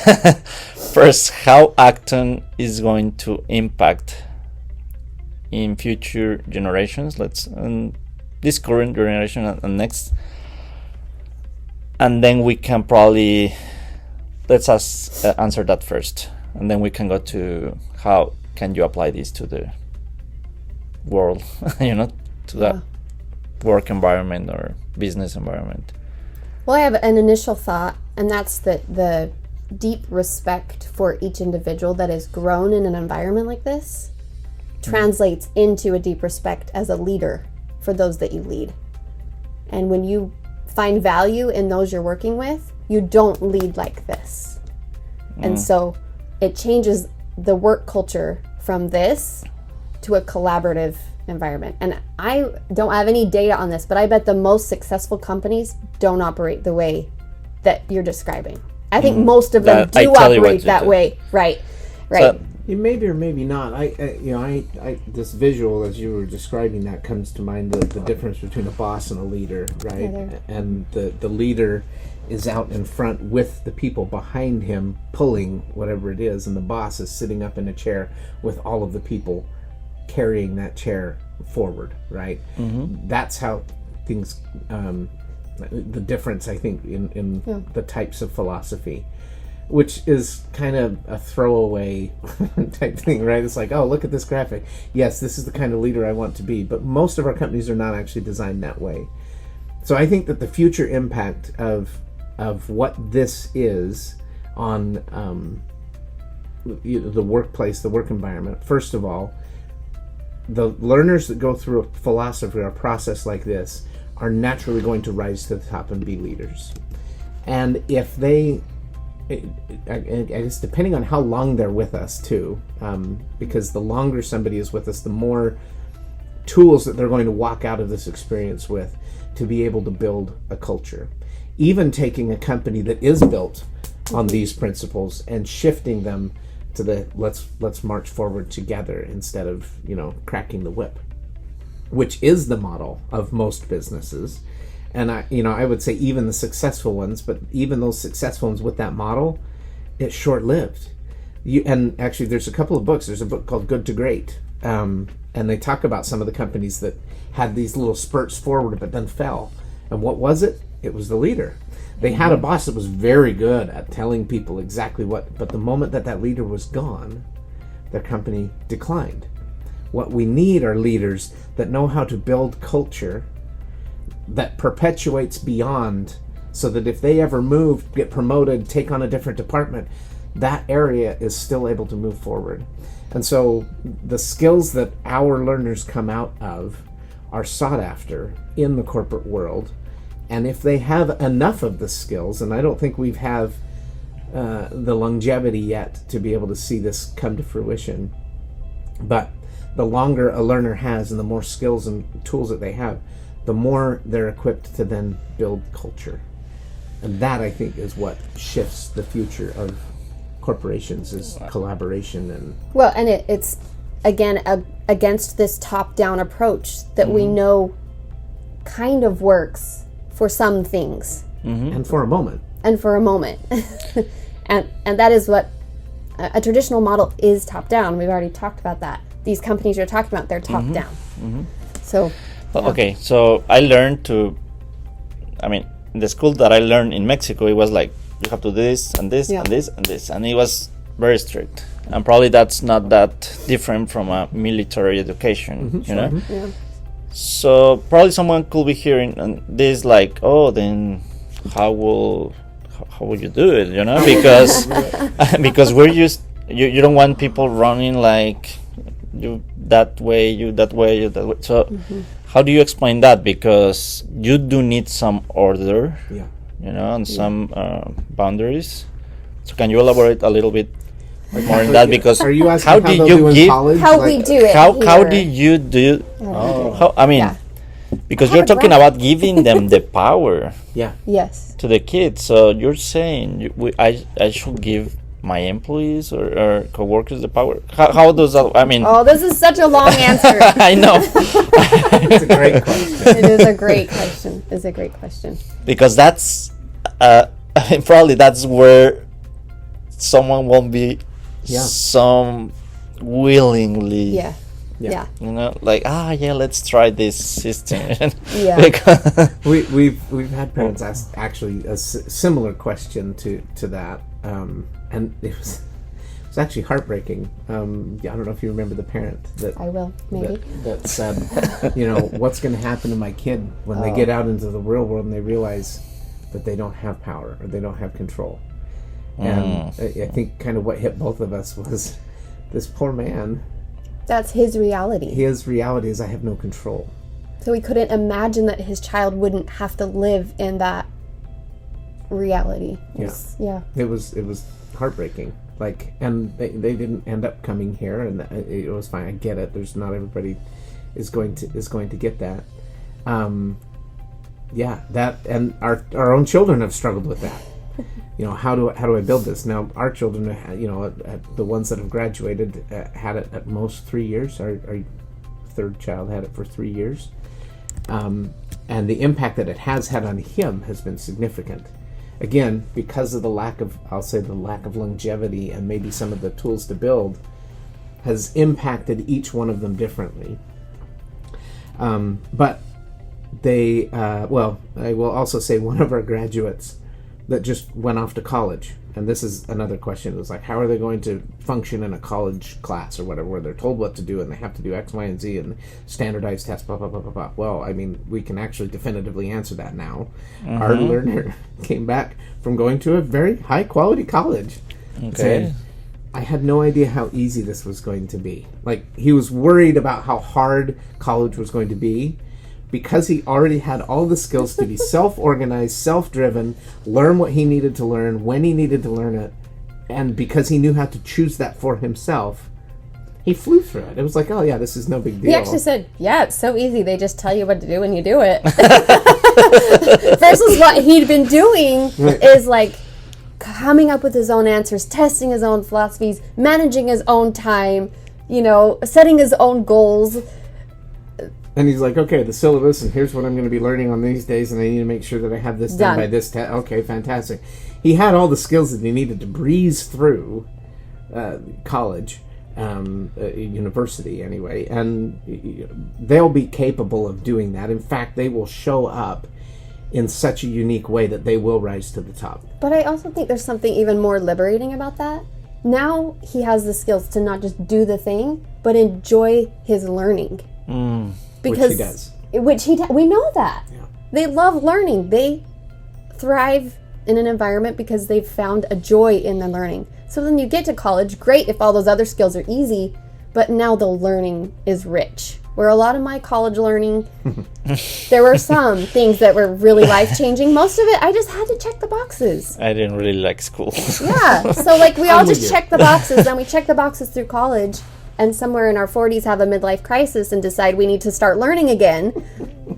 First, how Acton is going to impact in future generations, this current generation and next. And then we can probably, let's answer that first. And then we can go to how can you apply this to the world, to that work environment or business environment. Well, I have an initial thought, and that's that the deep respect for each individual that is grown in an environment like this translates into a deep respect as a leader for those that you lead. And when you find value in those you're working with, you don't lead like this. And so it changes the work culture from this to a collaborative environment. And I don't have any data on this, but I bet the most successful companies don't operate the way that you're describing. I think most of them do operate that way. Right. So, maybe or maybe not. I this visual as you were describing that comes to mind, the difference between a boss and a leader, right? And the leader is out in front with the people behind him pulling whatever it is, and the boss is sitting up in a chair with all of the people carrying that chair forward, right? That's how things the difference, I think, in the types of philosophy, which is kind of a throwaway type thing, right? It's like, oh, look at this graphic. Yes, this is the kind of leader I want to be. But most of our companies are not actually designed that way. So I think that the future impact of what this is on the workplace, the work environment, first of all, the learners that go through a philosophy or a process like this are naturally going to rise to the top and be leaders. And if they, I guess depending on how long they're with us too, because the longer somebody is with us, the more tools that they're going to walk out of this experience with to be able to build a culture. Even taking a company that is built on these principles and shifting them to the let's march forward together instead of cracking the whip, which is the model of most businesses. And I would say even the successful ones, but even those successful ones with that model, it's short-lived. And actually, there's a couple of books. There's a book called Good to Great, and they talk about some of the companies that had these little spurts forward but then fell. And what was it? It was the leader. They had a boss that was very good at telling people exactly what, but the moment that leader was gone, their company declined. What we need are leaders that know how to build culture that perpetuates beyond, so that if they ever move, get promoted, take on a different department, that area is still able to move forward. And so the skills that our learners come out of are sought after in the corporate world. And if they have enough of the skills, and I don't think we have the longevity yet to be able to see this come to fruition, but the longer a learner has and the more skills and tools that they have, the more they're equipped to then build culture. And that, I think, is what shifts the future of corporations, is collaboration. And it's again against this top-down approach that we know kind of works for some things. And for a moment. And that is what a traditional model is, top-down. We've already talked about that. These companies you're talking about, they're top-down. So... Okay, so I learned in the school that I learned in Mexico, it was like, you have to do this and this and this and this. And it was very strict. And probably that's not that different from a military education, you know? Yeah. So probably someone could be hearing this like, oh, then how will you do it, you know? Because because we're used, you don't want people running like, you that way, you that way, you that way. So how do you explain that? Because you do need some order, and some boundaries. So can you elaborate a little bit more on that? Because are you asking how how did they'll you do in give college? How we do it how here. did you do? Because Have you're a talking graph. about giving them the power Yes. to the kids. So you're saying I should give my employees or coworkers the power? How does that? I mean, Oh, this is such a long answer. I know. It's a great question. It is a great question. It's a great question. Because that's probably that's where someone won't be some willingly Yeah. like let's try this system. Yeah. We've had parents ask actually a similar question to that, and it was actually heartbreaking. I don't know if you remember the parent that I will, maybe. that said, what's going to happen to my kid when they get out into the real world and they realize that they don't have power or they don't have control. And I think kind of what hit both of us was this poor man. That's his reality. His reality is I have no control. So he couldn't imagine that his child wouldn't have to live in that reality. It was heartbreaking. Like, and they didn't end up coming here, and it was fine. I get it. There's not everybody is going to get that. That and our own children have struggled with that. How do I build this? Now our children, the ones that have graduated had it at most 3 years. Our third child had it for 3 years, and the impact that it has had on him has been significant. Again, because of the lack of longevity and maybe some of the tools to build, has impacted each one of them differently. But they, I will also say one of our graduates that just went off to college, and this is another question. It was like, how are they going to function in a college class or whatever, where they're told what to do and they have to do X, Y, and Z and standardized tests, blah, blah, blah, blah, blah. Well, I mean, we can actually definitively answer that now. Our learner came back from going to a very high-quality college. Okay. I had no idea how easy this was going to be. Like, he was worried about how hard college was going to be, because he already had all the skills to be self-organized, self-driven, learn what he needed to learn, when he needed to learn it, and because he knew how to choose that for himself, he flew through it. It was like, oh yeah, this is no big deal. He actually said, it's so easy. They just tell you what to do and you do it. Versus what he'd been doing is like coming up with his own answers, testing his own philosophies, managing his own time, setting his own goals. And he's like, okay, the syllabus, and here's what I'm going to be learning on these days, and I need to make sure that I have this done by this test. Okay, fantastic. He had all the skills that he needed to breeze through college, university anyway, and they'll be capable of doing that. In fact, they will show up in such a unique way that they will rise to the top. But I also think there's something even more liberating about that. Now he has the skills to not just do the thing, but enjoy his learning. Because we know that. Yeah. They love learning. They thrive in an environment because they've found a joy in the learning. So then you get to college, great if all those other skills are easy, but now the learning is rich. Where a lot of my college learning, there were some things that were really life-changing. Most of it, I just had to check the boxes. I didn't really like school. Yeah, so like we all just check the boxes, then we check the boxes through college, and somewhere in our 40s have a midlife crisis and decide we need to start learning again.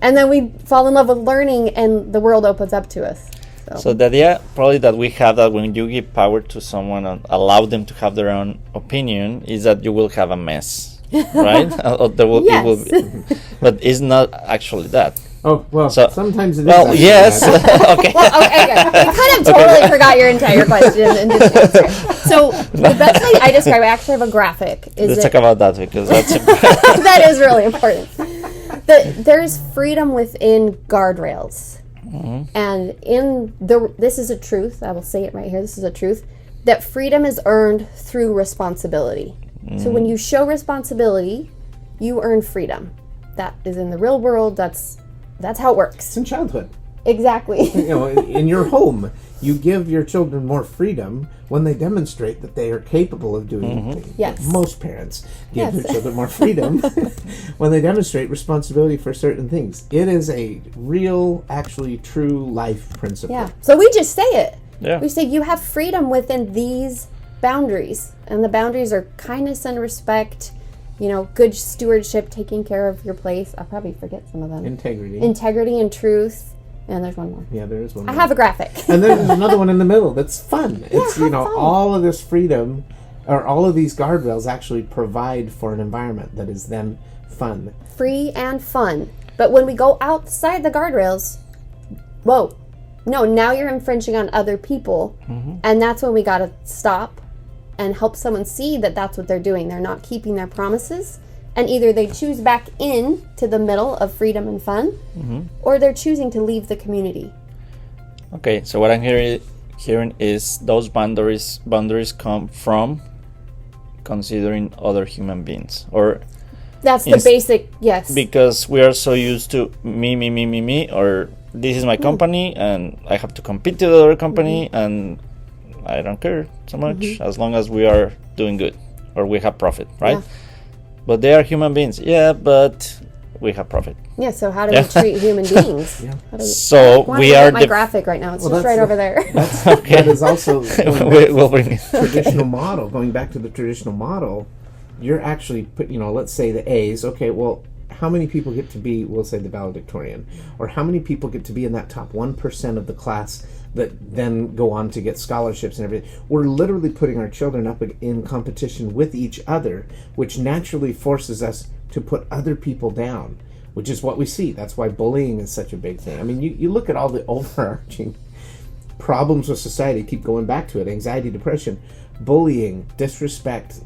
And then we fall in love with learning and the world opens up to us. So the idea probably that we have that when you give power to someone and allow them to have their own opinion is that you will have a mess, right? It will be, but it's not actually that. Oh, well, so, sometimes it is. Well, yes. Okay. Well, okay. We kind of totally forgot your entire question and didn't answer it. So the best way I describe it, I actually have a graphic. Let's talk about that because that's that is really important. There's freedom within guardrails. And this is a truth, I will say it right here, this is a truth, that freedom is earned through responsibility. So when you show responsibility, you earn freedom. That is in the real world, that's how it works. It's in childhood. Exactly. In your home, You give your children more freedom when they demonstrate that they are capable of doing things. Yes. Most parents give their children more freedom when they demonstrate responsibility for certain things. It is a real, actually true life principle. Yeah. So we just say it. Yeah. We say you have freedom within these boundaries. And the boundaries are kindness and respect, good stewardship, taking care of your place. I'll probably forget some of them. Integrity and truth. And there's one more. Yeah, there is one I more. have a graphic. And then there's another one in the middle that's fun. It's, fun. all of this freedom, or all of these guardrails actually provide for an environment that is then fun. Free and fun. But when we go outside the guardrails, whoa. No, now you're infringing on other people. And that's when we got to stop and help someone see that that's what they're doing. They're not keeping their promises. And either they choose back in to the middle of freedom and fun, or they're choosing to leave the community. Okay, so what I'm hearing is those boundaries come from considering other human beings, or that's the basic, yes. Because we are so used to me, or this is my company and I have to compete with other company, and I don't care so much as long as we are doing good or we have profit, right? Yeah. But they are human beings. Yeah, but we have profit. Yeah, so how do we treat human beings? So we are my graphic right now. It's just right over there. That is also we'll bring it. Traditional model. Going back to the traditional model, you're actually let's say the A's. Okay, well, how many people get to be, we'll say, the valedictorian, or how many people get to be in that top 1% of the class that then go on to get scholarships and everything? We're literally putting our children up in competition with each other, which naturally forces us to put other people down, which is what we see. That's why bullying is such a big thing. I mean, you look at all the overarching problems with society, keep going back to it: anxiety, depression, bullying, disrespect,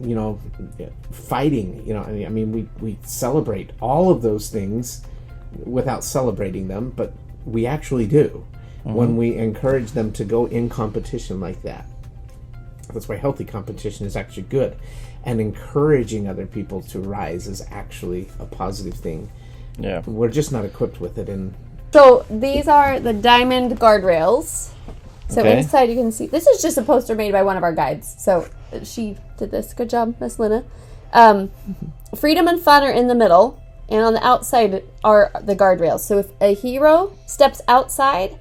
fighting. I mean, we celebrate all of those things without celebrating them, but we actually do when we encourage them to go in competition like that. That's why healthy competition is actually good, and encouraging other people to rise is actually a positive thing. Yeah, we're just not equipped with it. So these are the diamond guardrails. So inside you can see, this is just a poster made by one of our guides. So she did this. Good job, Miss Lina. Freedom and fun are in the middle, and on the outside are the guardrails. So if a hero steps outside,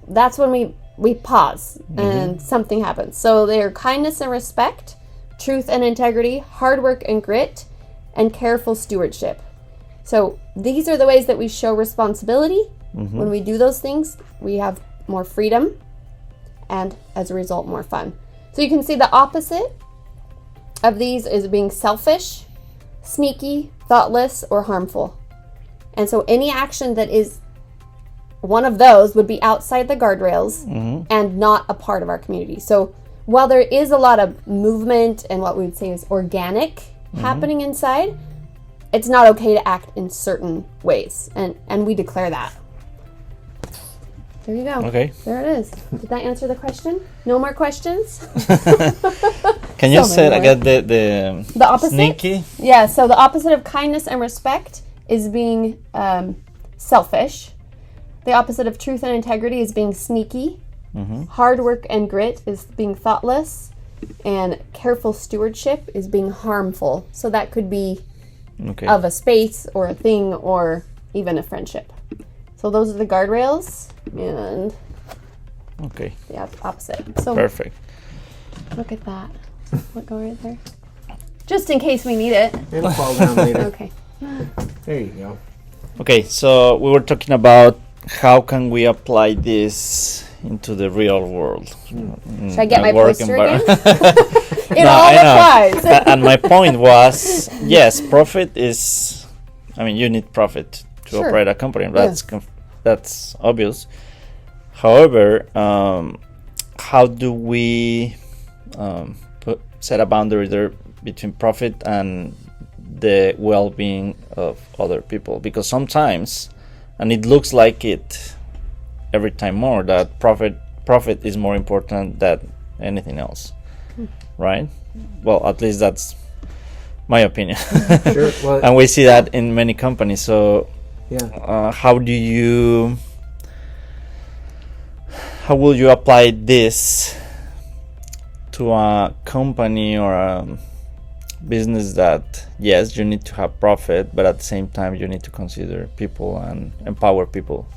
that's when we pause and something happens. So they are kindness and respect, truth and integrity, hard work and grit, and careful stewardship. So these are the ways that we show responsibility. When we do those things, we have more freedom, and as a result, more fun. So you can see the opposite of these is being selfish, sneaky, thoughtless, or harmful. And so any action that is one of those would be outside the guardrails and not a part of our community. So while there is a lot of movement and what we would say is organic happening inside, it's not okay to act in certain ways. And we declare that. There you go. Okay. There it is. Did that answer the question? No more questions? Can you say it again, the opposite? Sneaky? Yeah, so the opposite of kindness and respect is being selfish. The opposite of truth and integrity is being sneaky. Hard work and grit is being thoughtless. And careful stewardship is being harmful. So that could be of a space or a thing or even a friendship. So those are the guardrails and the opposite. So perfect. Look at that. What go right there? Just in case we need it. It'll fall down later. Okay. There you go. Okay, so we were talking about how can we apply this into the real world. Should I get my poster again? It No, all I know. applies. And my point was, yes, profit is, you need profit to operate a company. That's obvious. However, how do we set a boundary there between profit and the well-being of other people? Because sometimes, and it looks like it every time more, that profit is more important than anything else, right? Well, at least that's my opinion. Sure. Well, and we see that in many companies. So how do you how will you apply this to a company or a business that, yes, you need to have profit, but at the same time you need to consider people and empower people?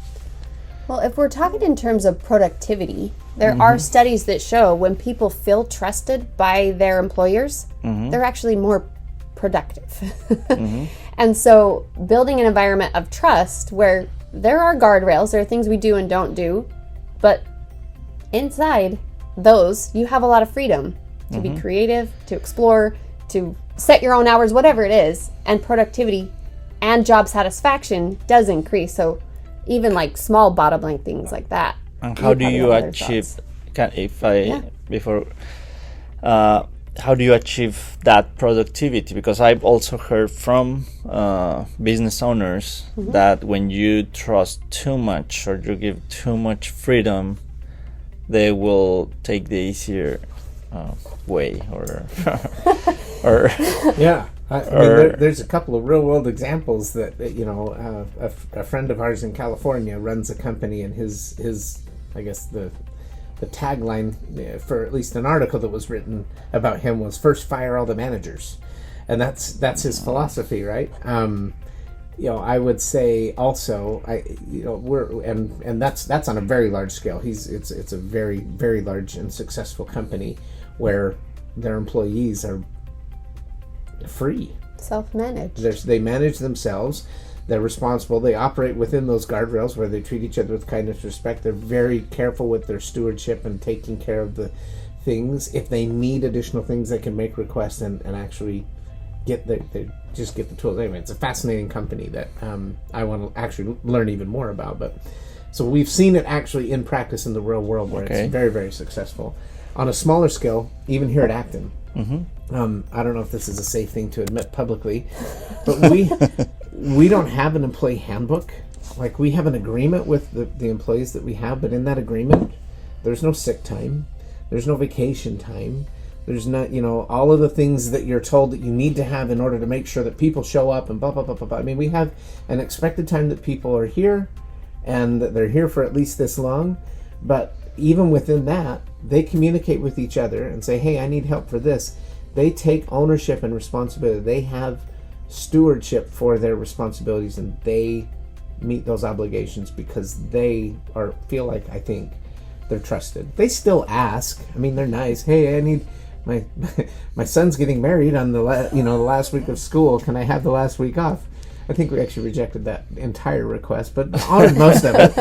Well, if we're talking in terms of productivity, there are studies that show when people feel trusted by their employers, they're actually more productive. And so building an environment of trust where there are guardrails, there are things we do and don't do, but inside those, you have a lot of freedom to be creative, to explore, to set your own hours, whatever it is, and productivity and job satisfaction does increase. So even like small bottom line things like that. And how do you achieve, how do you achieve that productivity? Because I've also heard from business owners that when you trust too much or you give too much freedom, they will take the easier way or yeah. I mean, there's a couple of real world examples that a friend of ours in California runs a company, and his I guess the tagline for at least an article that was written about him was "First fire all the managers," and that's his philosophy, right? I would say also, that's on a very large scale. It's a very, very large and successful company where their employees are free, self-managed. They manage themselves. They're responsible. They operate within those guardrails where they treat each other with kindness, respect. They're very careful with their stewardship and taking care of the things. If they need additional things, they can make requests and actually get the tools. Anyway, it's a fascinating company that I want to actually learn even more about. But so we've seen it actually in practice in the real world where it's very, very successful. On a smaller scale, even here at Acton, I don't know if this is a safe thing to admit publicly, but we don't have an employee handbook. Like, we have an agreement with the employees that we have, but in that agreement, there's no sick time, there's no vacation time, there's not, all of the things that you're told that you need to have in order to make sure that people show up and blah, blah, blah, blah, blah. I mean, we have an expected time that people are here, and that they're here for at least this long, but even within that, they communicate with each other and say, hey, I need help for this. They take ownership and responsibility. They have stewardship for their responsibilities, and they meet those obligations because they feel like, I think, they're trusted. They still ask. I mean, they're nice. Hey, I need my son's getting married on the last week of school. Can I have the last week off? I think we actually rejected that entire request, but honored most of it.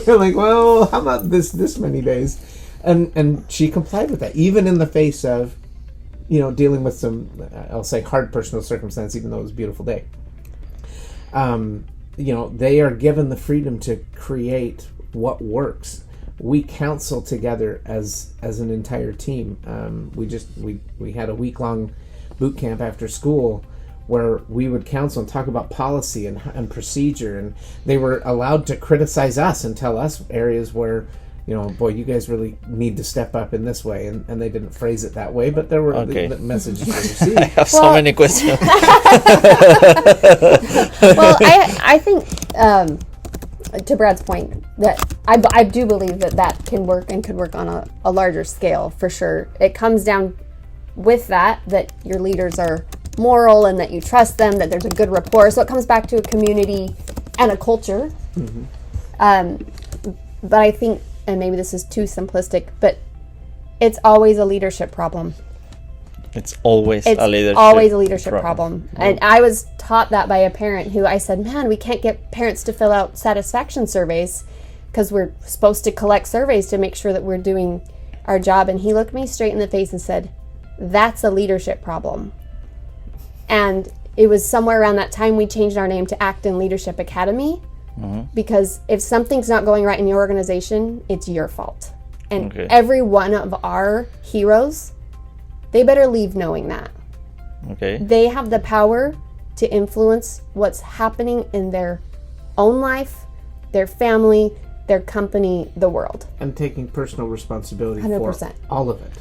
We're like, well, how about this many days? And she complied with that, even in the face of, dealing with some, I'll say, hard personal circumstance, even though it was a beautiful day. They are given the freedom to create what works. We counsel together as an entire team. We had a week-long boot camp after school where we would counsel and talk about policy and procedure, and they were allowed to criticize us and tell us areas where, boy, you guys really need to step up in this way, and they didn't phrase it that way, but there were the messages we received. I have so many questions. Well, I think, to Brad's point, that I do believe that can work and could work on a larger scale, for sure. It comes down with that your leaders are moral and that you trust them, that there's a good rapport. So it comes back to a community and a culture. But I think, and maybe this is too simplistic, but it's always a leadership problem. It's always a leadership problem. And I was taught that by a parent who I said, man, we can't get parents to fill out satisfaction surveys because we're supposed to collect surveys to make sure that we're doing our job. And he looked me straight in the face and said, that's a leadership problem. And it was somewhere around that time we changed our name to Acton Leadership Academy, because if something's not going right in your organization, it's your fault. And every one of our heroes, they better leave knowing that. They have the power to influence what's happening in their own life, their family, their company, the world. And taking personal responsibility 100%. For all of it.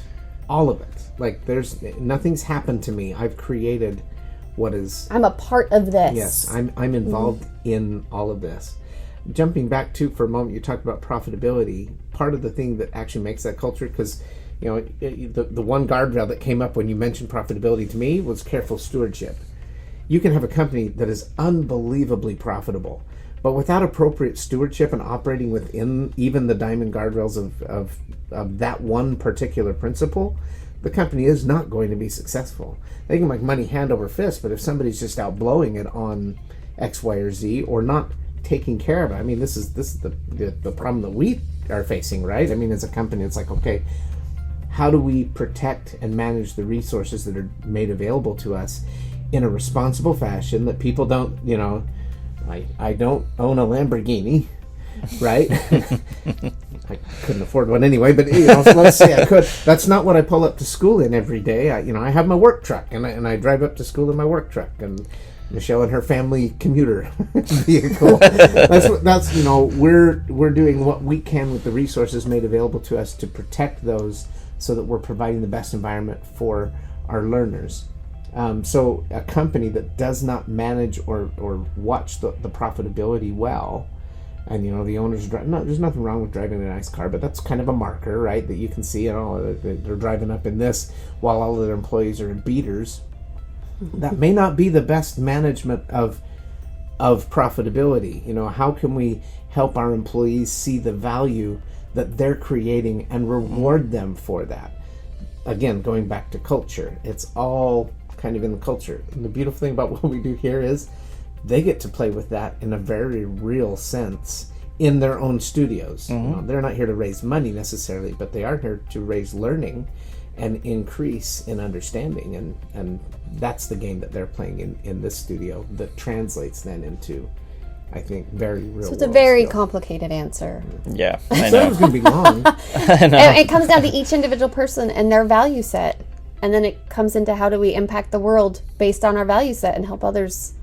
All of it. Like, nothing's happened to me. I've created what is... I'm a part of this. Yes, I'm involved in all of this. jumping back to for a moment, you talked about profitability. Part of the thing that actually makes that culture, because the one guardrail that came up when you mentioned profitability to me was careful stewardship. You can have a company that is unbelievably profitable, but without appropriate stewardship and operating within even the diamond guardrails of that one particular principle, the company is not going to be successful. They can make money hand over fist, but if somebody's just out blowing it on X, Y, or Z, or not taking care of it, I mean, this is the problem that we are facing, right? I mean, as a company, it's like, okay, how do we protect and manage the resources that are made available to us in a responsible fashion that people don't, I don't own a Lamborghini, right? I couldn't afford one anyway, but let's say I could. That's not what I pull up to school in every day. I have my work truck, and I drive up to school in my work truck, and Michelle and her family commuter vehicle. That's we're doing what we can with the resources made available to us to protect those, so that we're providing the best environment for our learners. So a company that does not manage or watch the profitability well, and the owners drive. No, there's nothing wrong with driving a nice car, but that's kind of a marker, right? That you can see, they're driving up in this while all of their employees are in beaters. That may not be the best management of profitability. How can we help our employees see the value that they're creating and reward them for that? Again, going back to culture, it's all kind of in the culture. And the beautiful thing about what we do here is they get to play with that in a very real sense in their own studios. They're not here to raise money necessarily, but they are here to raise learning and increase in understanding, and that's the game that they're playing in this studio that translates then into, I think, very real. So it's a very complicated answer. Yeah, I know. It was going to be long. I know. And it comes down to each individual person and their value set, and then it comes into how do we impact the world based on our value set and help others.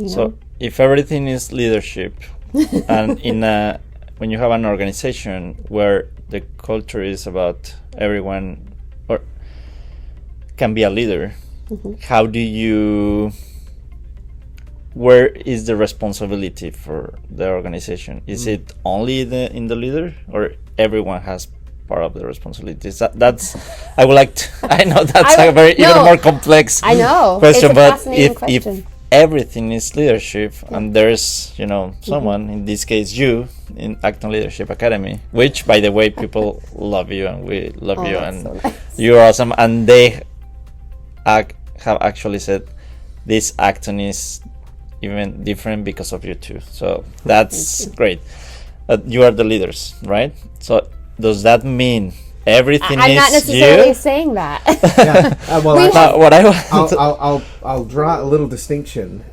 So if everything is leadership, and when you have an organization where the culture is about everyone or can be a leader, how do you? Where is the responsibility for the organization? Is it only in the leader, or everyone has part of the responsibilities? That's I would like to. I know that's a very even more complex. I know question, it's a but fascinating question. If everything is leadership, and there's someone, in this case you, in Acton Leadership Academy, which by the way people love you and we love you, and so nice. You're awesome, and they have actually said this Acton is even different because of you too. So that's great. You are the leaders, right? So does that mean everything I'm is not necessarily you? saying that. I'll draw a little distinction,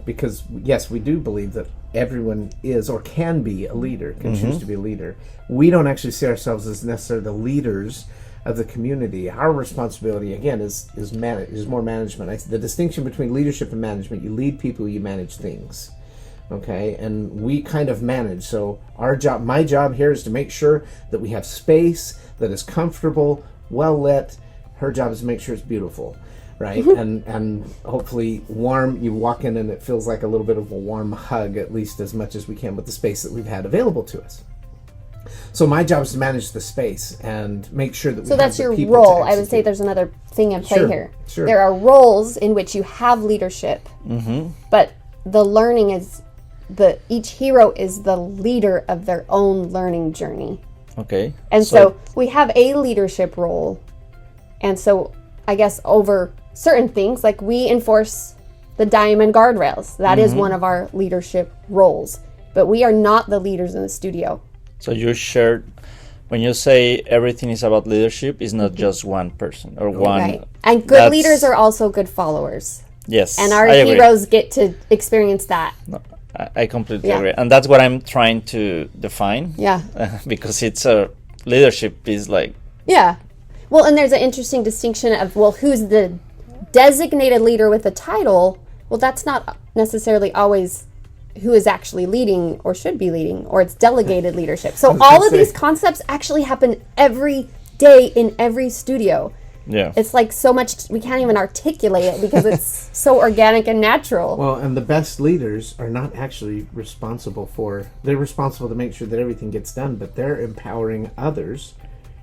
because yes, we do believe that everyone is or can be a leader, can choose to be a leader. We don't actually see ourselves as necessarily the leaders of the community. Our responsibility, again, is more management. The distinction between leadership and management: you lead people, you manage things. Okay, and we kind of manage. So my job here is to make sure that we have space that is comfortable, well lit. Her job is to make sure it's beautiful, right? and hopefully warm. You walk in and it feels like a little bit of a warm hug, at least as much as we can with the space that we've had available to us. So my job is to manage the space and make sure that we have that's the your people role. to I would say execute. there's another thing in play here. Sure. There are roles in which you have leadership, but the learning is each hero is the leader of their own learning journey. Okay. And so we have a leadership role. And so I guess over certain things, like we enforce the diamond guardrails. That is one of our leadership roles. But we are not the leaders in the studio. So you shared, when you say everything is about leadership, it's not just one person or one. Right. And good leaders are also good followers. Yes. And our heroes get to experience that. No, I completely agree. And that's what I'm trying to define. Yeah. Because it's leadership is like. Yeah. Well, and there's an interesting distinction of, who's the designated leader with a title? Well, that's not necessarily always who is actually leading or should be leading, or it's delegated leadership. So all of these concepts actually happen every day in every studio. It's like so much, we can't even articulate it because it's so organic and natural. Well, and the best leaders are not actually responsible they're responsible to make sure that everything gets done, but they're empowering others,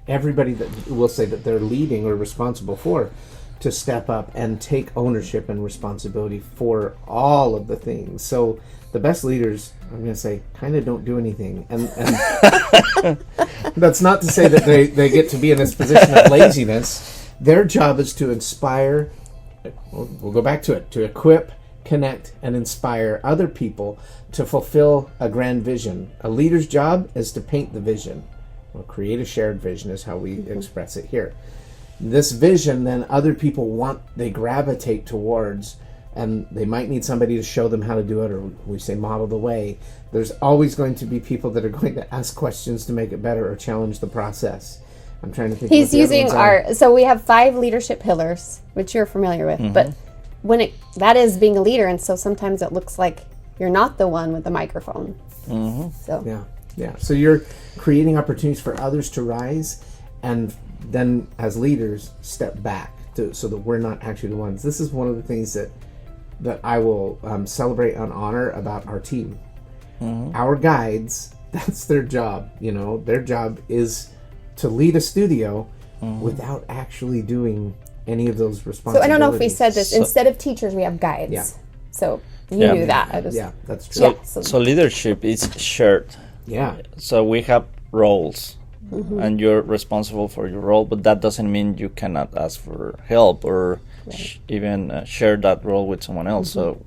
everybody that will say that they're leading or responsible for, to step up and take ownership and responsibility for all of the things. So the best leaders, I'm going to say, kind of don't do anything. And that's not to say that they get to be in this position of laziness. Their job is to inspire, we'll go back to it, to equip, connect, and inspire other people to fulfill a grand vision. A leader's job is to paint the vision, or create a shared vision is how we express it here. This vision, then other people they gravitate towards, and they might need somebody to show them how to do it, or we say model the way. There's always going to be people that are going to ask questions to make it better or challenge the process. I'm trying to think. He's using so we have 5 leadership pillars, which you're familiar with, but that is being a leader, and so sometimes it looks like you're not the one with the microphone. So yeah. So you're creating opportunities for others to rise, and then as leaders step back so that we're not actually the ones. This is one of the things that I will celebrate and honor about our team. Our guides, that's their job. Their job is to lead a studio without actually doing any of those responsibilities. So I don't know if we said this. Instead of teachers, we have guides. Yeah. So you knew that. That's true. So leadership is shared. Yeah. So we have roles. And you're responsible for your role, but that doesn't mean you cannot ask for help or even share that role with someone else. So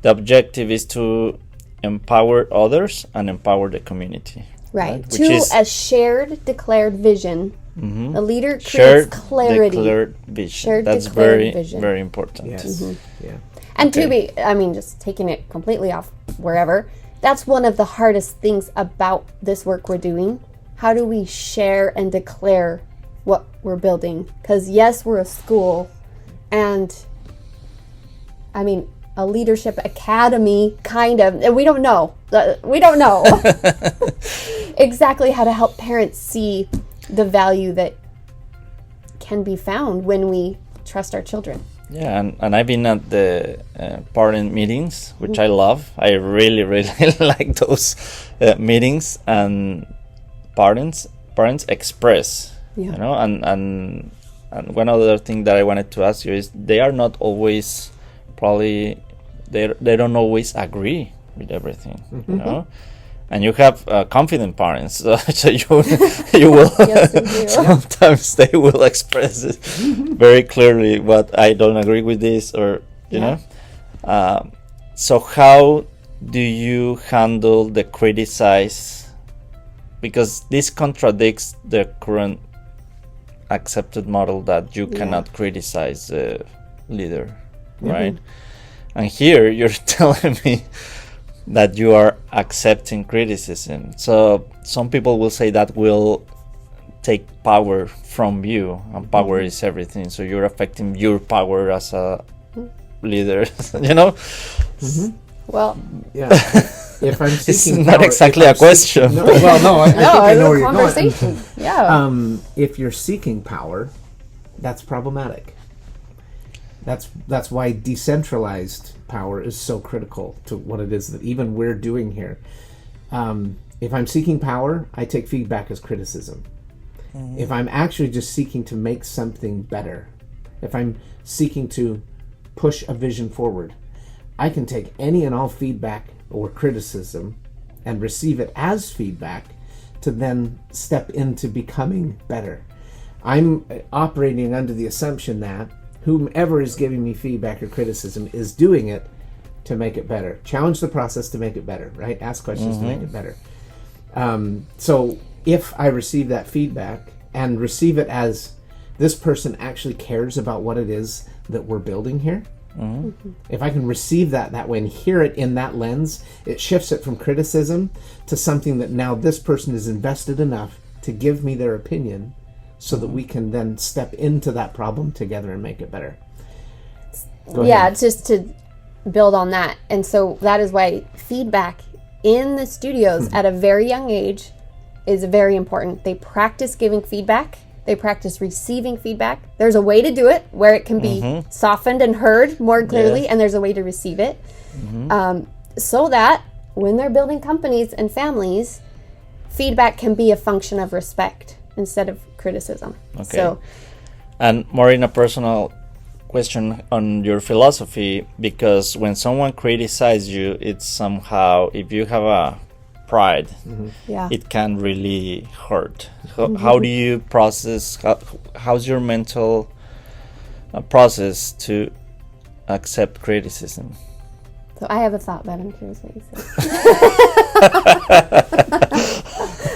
the objective is to empower others and empower the community. Right. To a shared declared vision. A leader creates shared clarity. Declared vision. Shared That's declared vision. very important. Yes. Yeah. And just taking it completely off wherever, that's one of the hardest things about this work we're doing. How do we share and declare what we're building? Because yes, we're a school, and a leadership academy, kind of. And we don't know. Exactly how to help parents see the value that can be found when we trust our children. Yeah, and I've been at the parent meetings, which I love. I really, really like those meetings, and parents express, and one other thing that I wanted to ask you is they are not always they don't always agree with everything, and you have confident parents, so you will sometimes they will express it very clearly, what I don't agree with this, or know. So how do you handle the criticize? Because this contradicts the current accepted model that you cannot criticize the leader, right? And here you're telling me that you are accepting criticism. So some people will say that will take power from you, and power is everything. So you're affecting your power as a leader, Well, if I'm seeking it's not power, exactly a question. I think I know where you're going. Conversation. Yeah. If you're seeking power, that's problematic. That's why decentralized power is so critical to what it is that even we're doing here. If I'm seeking power, I take feedback as criticism. If I'm actually just seeking to make something better, if I'm seeking to push a vision forward, I can take any and all feedback or criticism and receive it as feedback to then step into becoming better. I'm operating under the assumption that whomever is giving me feedback or criticism is doing it to make it better. Challenge the process to make it better, right? Ask questions to make it better. So if I receive that feedback and receive it as this person actually cares about what it is that we're building here, if I can receive that way and hear it in that lens, it shifts it from criticism to something that now this person is invested enough to give me their opinion so that we can then step into that problem together and make it better. Go ahead. Just to build on that. And so that is why feedback in the studios at a very young age is very important. They practice giving feedback They practice receiving feedback. There's a way to do it where it can be softened and heard more clearly, and there's a way to receive it. So that when they're building companies and families, feedback can be a function of respect instead of criticism. Okay. So, and more in a personal question on your philosophy, because when someone criticizes you, it's somehow, if you have a pride, it can really hurt. How do you process, how's your mental process to accept criticism? So I have a thought, but I'm curious what you say.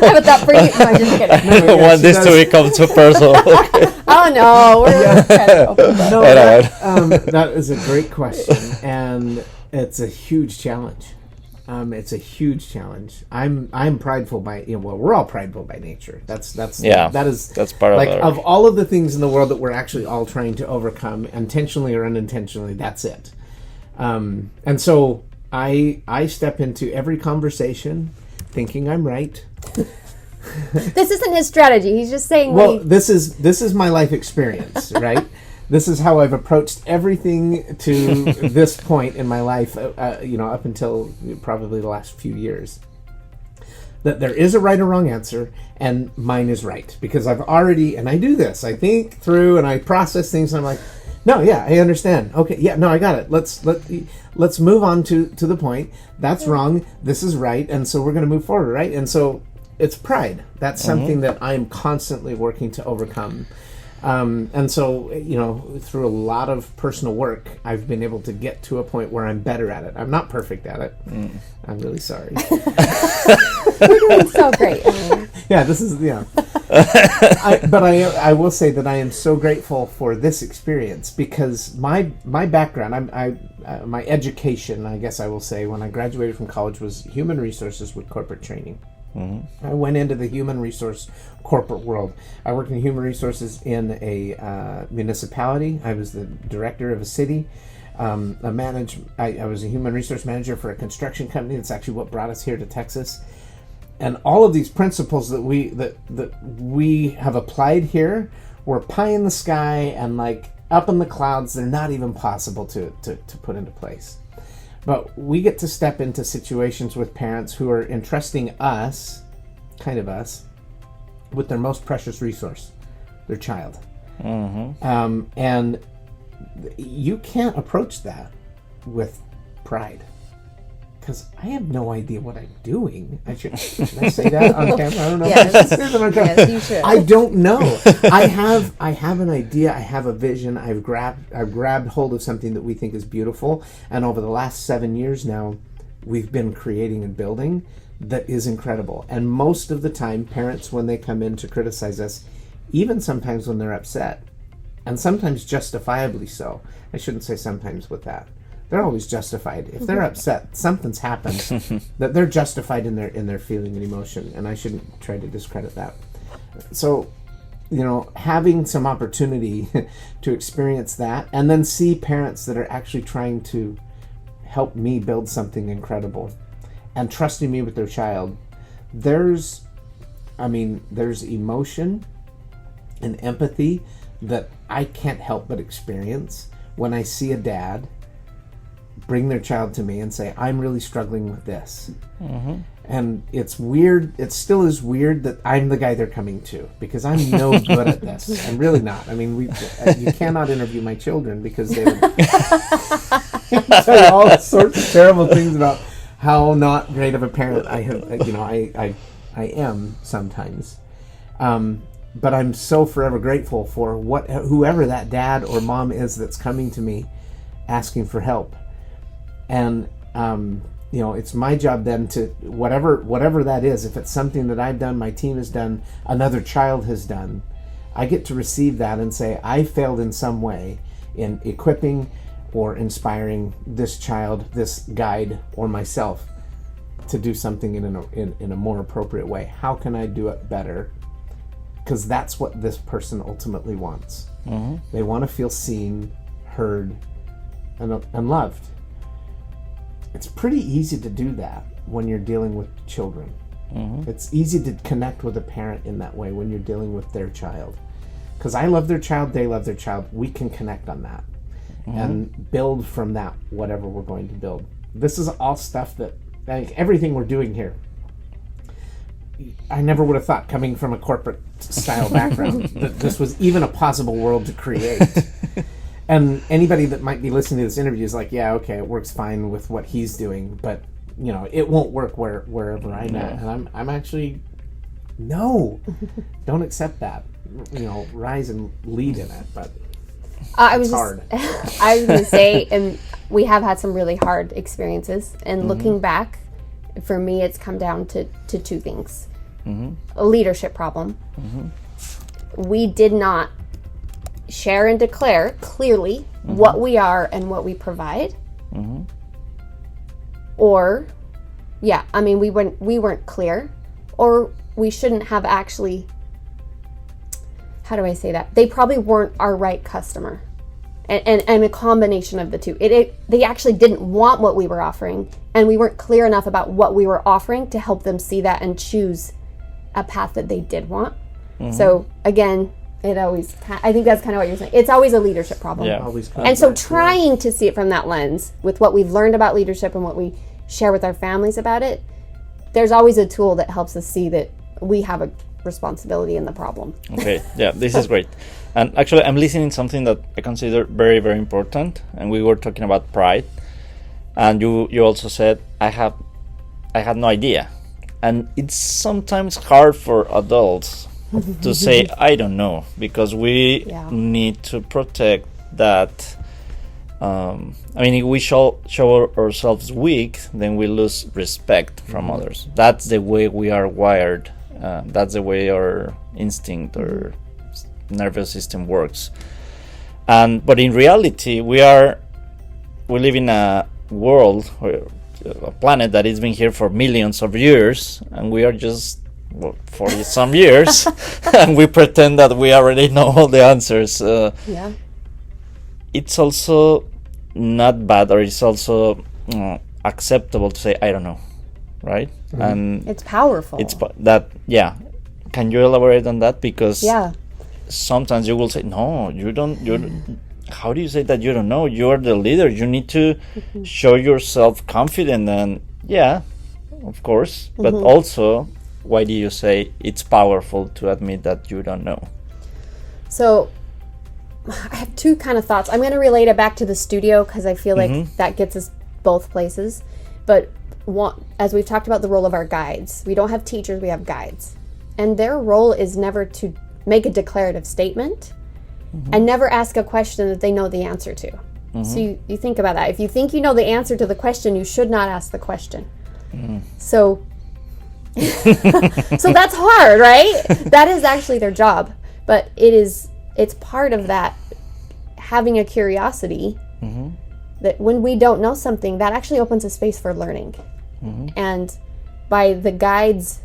I have a thought for you. No, I'm just kidding. I don't want this to become too personal. Oh no, we're trying to open that. No, that is a great question, and it's a huge challenge. It's a huge challenge. I'm prideful by, well, we're all prideful by nature. That's part of like our... of all of the things in the world that we're actually all trying to overcome, intentionally or unintentionally. That's it. And so I step into every conversation thinking I'm right. This isn't his strategy. He's just saying. Well, this is my life experience, right? This is how I've approached everything to this point in my life, up until probably the last few years. That there is a right or wrong answer, and mine is right. Because I've already, and I do this, I think through and I process things, and I'm like, no, yeah, I understand. Okay, yeah, no, I got it. Let's move on to the point. That's wrong. This is right, and so we're going to move forward, right? And so it's pride. That's something that I'm constantly working to overcome. And so, through a lot of personal work, I've been able to get to a point where I'm better at it. I'm not perfect at it. I'm really sorry. You're doing so great. Yeah, this is, but I will say that I am so grateful for this experience, because my background, my education, I guess I will say, when I graduated from college, was human resources with corporate training. I went into the human resource corporate world. I worked in human resources in a municipality. I was the director of a city. I was a human resource manager for a construction company. That's actually what brought us here to Texas. And all of these principles that we have applied here were pie in the sky and like up in the clouds. They're not even possible to put into place. But we get to step into situations with parents who are entrusting us, with their most precious resource, their child. And you can't approach that with pride, because I have no idea what I'm doing. Should I say that on camera? I don't know. Yes, you should. I don't know. I have an idea. I have a vision. I've grabbed hold of something that we think is beautiful, and over the last 7 years now, we've been creating and building that is incredible. And most of the time, parents, when they come in to criticize us, even sometimes when they're upset, and sometimes justifiably so. I shouldn't say sometimes with that. They're always justified. If they're upset, something's happened that they're justified in their feeling and emotion, and I shouldn't try to discredit that. So, having some opportunity to experience that, and then see parents that are actually trying to help me build something incredible and trusting me with their child, there's emotion and empathy that I can't help but experience when I see a dad bring their child to me and say, I'm really struggling with this. And it's weird. It still is weird that I'm the guy they're coming to, because I'm no good at this. I'm really not. I mean, you cannot interview my children, because they would tell you all sorts of terrible things about how not great of a parent I have. I am sometimes. But I'm so forever grateful for whoever that dad or mom is that's coming to me asking for help. And it's my job then to whatever that is. If it's something that I've done, my team has done, another child has done, I get to receive that and say, I failed in some way in equipping or inspiring this child, this guide, or myself to do something in a more appropriate way. How can I do it better? Because that's what this person ultimately wants. They want to feel seen, heard, and loved. It's pretty easy to do that when you're dealing with children. It's easy to connect with a parent in that way when you're dealing with their child. because I love their child, they love their child. We can connect on that and build from that whatever we're going to build. This is all stuff that, like, everything we're doing here, I never would have thought, coming from a corporate style background, that this was even a possible world to create. And anybody that might be listening to this interview is like, yeah, okay, it works fine with what he's doing, but you know, it won't work wherever I'm at. And I'm actually, no, don't accept that. You know, rise and lead in it, but it's hard. I was going to say, and we have had some really hard experiences, and looking back, for me, it's come down to two things. A leadership problem. We did not share and declare clearly what we are and what we provide. Or, yeah, I mean, we weren't clear, or we shouldn't have actually, how do I say that? They probably weren't our right customer. And a combination of the two. They actually didn't want what we were offering, and we weren't clear enough about what we were offering to help them see that and choose a path that they did want. So again, I think that's kind of what you're saying. It's always a leadership problem. Yeah. Always And so trying to see it from that lens, with what we've learned about leadership and what we share with our families about it, there's always a tool that helps us see that we have a responsibility in the problem. Okay, yeah, this is great. And actually, I'm listening to something that I consider very, very important. And we were talking about pride. And you also said, I had no idea. And it's sometimes hard for adults to say, I don't know, because we need to protect that. I mean, if we show ourselves weak, then we lose respect from others. That's the way we are wired. That's the way our instinct or nervous system works. But in reality, we live in a world, or a planet that has been here for millions of years, and we are just 40 some years, and we pretend that we already know all the answers. It's also not bad, or it's also acceptable to say, I don't know, right? And it's powerful. Can you elaborate on that? Because sometimes you will say, no, you don't. How do you say that you don't know? You're the leader. You need to show yourself confident, and of course. But also, why do you say it's powerful to admit that you don't know? So I have two kind of thoughts. I'm going to relate it back to the studio, because I feel like that gets us both places. But as we've talked about the role of our guides, we don't have teachers, we have guides. And their role is never to make a declarative statement and never ask a question that they know the answer to. So you think about that. If you think you know the answer to the question, you should not ask the question. So that's hard, right? That is actually their job. But it's part of that, having a curiosity, that when we don't know something, that actually opens a space for learning. And by the guides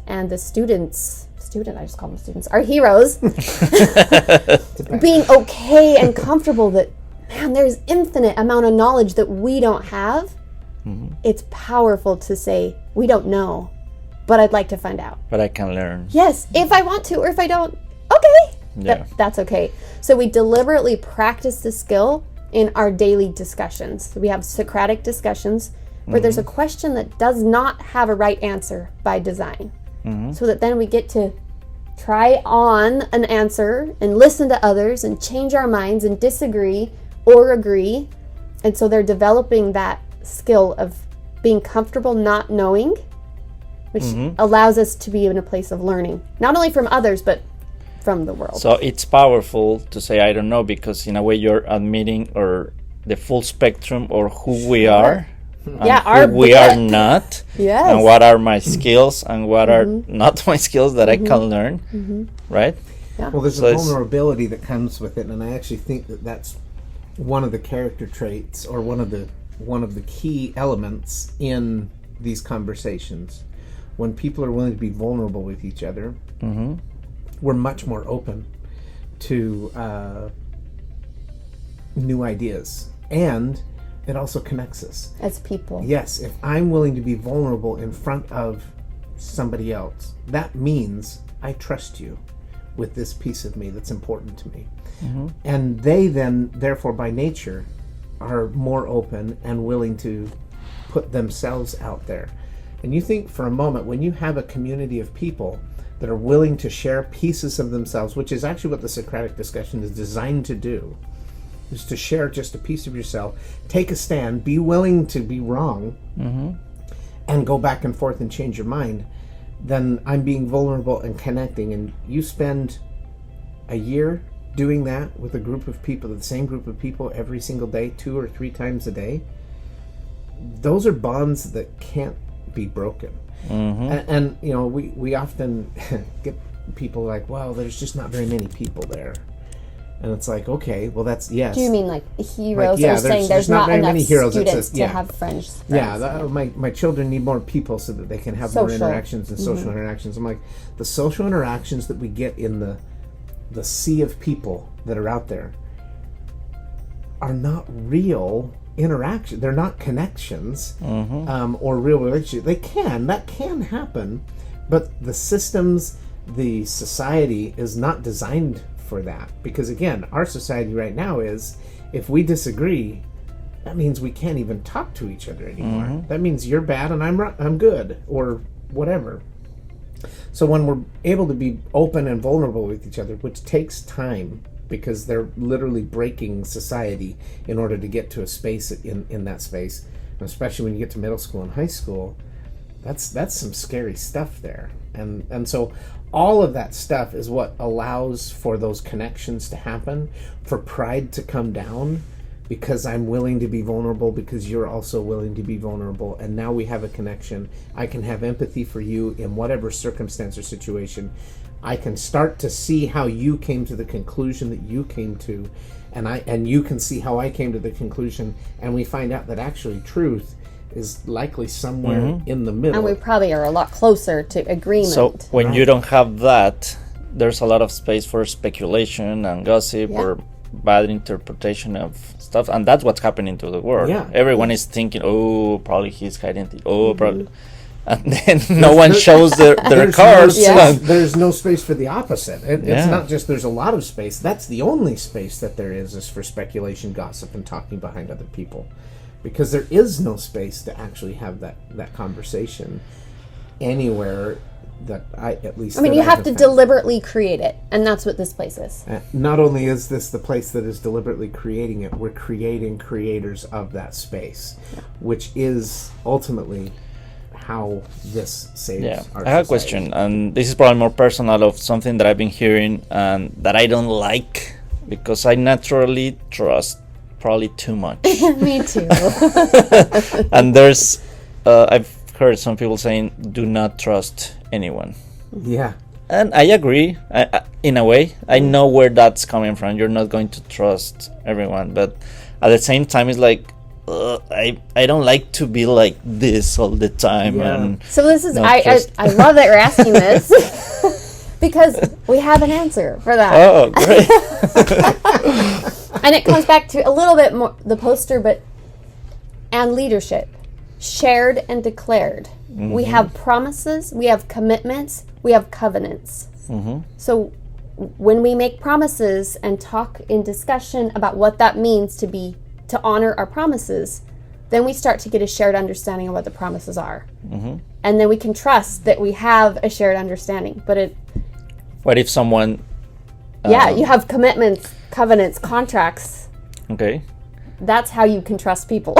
and the students, I just call them students, our heroes, being okay and comfortable that, man, there's infinite amount of knowledge that we don't have. It's powerful to say, we don't know, but I'd like to find out. But I can learn. Yes, if I want to, or if I don't, okay. That's okay. So we deliberately practice the skill in our daily discussions. So we have Socratic discussions where there's a question that does not have a right answer by design. So that then we get to try on an answer and listen to others and change our minds and disagree or agree. And so they're developing that skill of being comfortable not knowing, which allows us to be in a place of learning, not only from others, but from the world. So it's powerful to say, I don't know, because in a way you're admitting or the full spectrum or who we are. Who we are not, and what are my skills and what are not my skills that I can learn, right? Well, there's a vulnerability that comes with it, and I actually think that that's one of the character traits, or one of the key elements in these conversations. When people are willing to be vulnerable with each other, we're much more open to new ideas, and it also connects us as people. Yes, if I'm willing to be vulnerable in front of somebody else, that means I trust you. with this piece of me that's important to me. And they then, therefore, by nature, are more open and willing to put themselves out there. And you think for a moment, when you have a community of people that are willing to share pieces of themselves, which is actually what the Socratic discussion is designed to do, is to share just a piece of yourself, take a stand, be willing to be wrong, and go back and forth and change your mind, then I'm being vulnerable and connecting. And you spend a year doing that with a group of people, the same group of people every single day, 2 or 3 times a day, those are bonds that can't be broken. And you know, we often get people like, well, there's just not very many people there. And it's like, okay, well, that's, yes. Do you mean like heroes are saying there's not very enough many heroes students to have friends? My children need more people so that they can have more interactions and social interactions. I'm like, the social interactions that we get in the sea of people that are out there are not real interaction. They're not connections or real relationships. That can happen, but the systems, the society is not designed for that. Because again, our society right now is, if we disagree, that means we can't even talk to each other anymore. That means you're bad and I'm good, or whatever. So when we're able to be open and vulnerable with each other, which takes time, because they're literally breaking society in order to get to a space in that space, and especially when you get to middle school and high school, that's some scary stuff there. And so all of that stuff is what allows for those connections to happen, for pride to come down, because I'm willing to be vulnerable, because you're also willing to be vulnerable, and now we have a connection. I can have empathy for you in whatever circumstance or situation. I can start to see how you came to the conclusion that you came to, and you can see how I came to the conclusion, and we find out that actually truth is likely somewhere in the middle. And we probably are a lot closer to agreement. So when you don't have that, there's a lot of space for speculation and gossip or bad interpretation of stuff, and that's what's happening to the world. Everyone is thinking, oh, probably he's hiding probably, and then no one shows their cards. There's no space for the opposite. It's not just there's a lot of space. That's the only space that there is for speculation, gossip, and talking behind other people, because there is no space to actually have that conversation anywhere that you have to deliberately create it, and that's what this place is. Not only is this the place that is deliberately creating it, we're creating creators of that space, which is ultimately how this saves our society. I have a question, and this is probably more personal, of something that I've been hearing and that I don't like, because I naturally trust probably too much. Me too. And there's I've heard some people saying, do not trust anyone. Yeah. And I agree, in a way. I know where that's coming from. You're not going to trust everyone, but at the same time, it's like, I don't like to be like this all the time. And so this is, I love that you're asking this, because we have an answer for that. Oh, great. And it comes back to a little bit more the poster, and leadership. Shared and declared. We have promises, we have commitments, we have covenants. So when we make promises and talk in discussion about what that means to honor our promises, then we start to get a shared understanding of what the promises are. And then we can trust that we have a shared understanding. But what if someone... you have commitments, covenants, contracts. Okay. That's how you can trust people.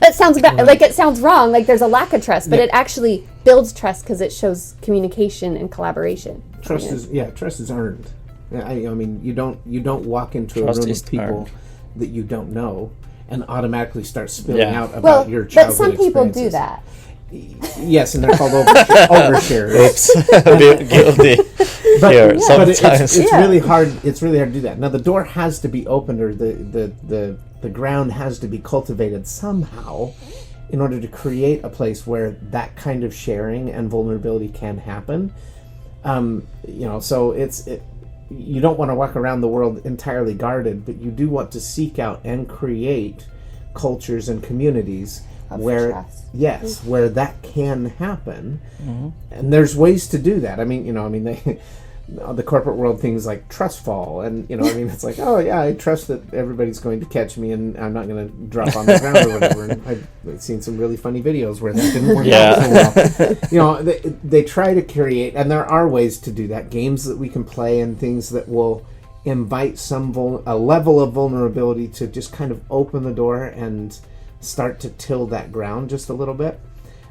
That sounds bad, like it sounds wrong, like there's a lack of trust, but it actually builds trust because it shows communication and collaboration. Trust is earned. I mean, you don't walk into Trust a room of people earned. that you don't know and automatically start spilling out about your childhood. But some people do that. Yes, and they're called overshares. Guilty. But it's really hard. It's really hard to do that. Now the door has to be opened, or the ground has to be cultivated somehow, in order to create a place where that kind of sharing and vulnerability can happen. So you don't want to walk around the world entirely guarded, but you do want to seek out and create cultures and communities where where that can happen. And there's ways to do that. the corporate world, things like trust fall, and I mean, it's like, oh yeah, I trust that everybody's going to catch me and I'm not going to drop on the ground or whatever. And I've seen some really funny videos where that didn't work out so well. They try to create, and there are ways to do that, games that we can play and things that will invite a level of vulnerability to just kind of open the door and start to till that ground just a little bit.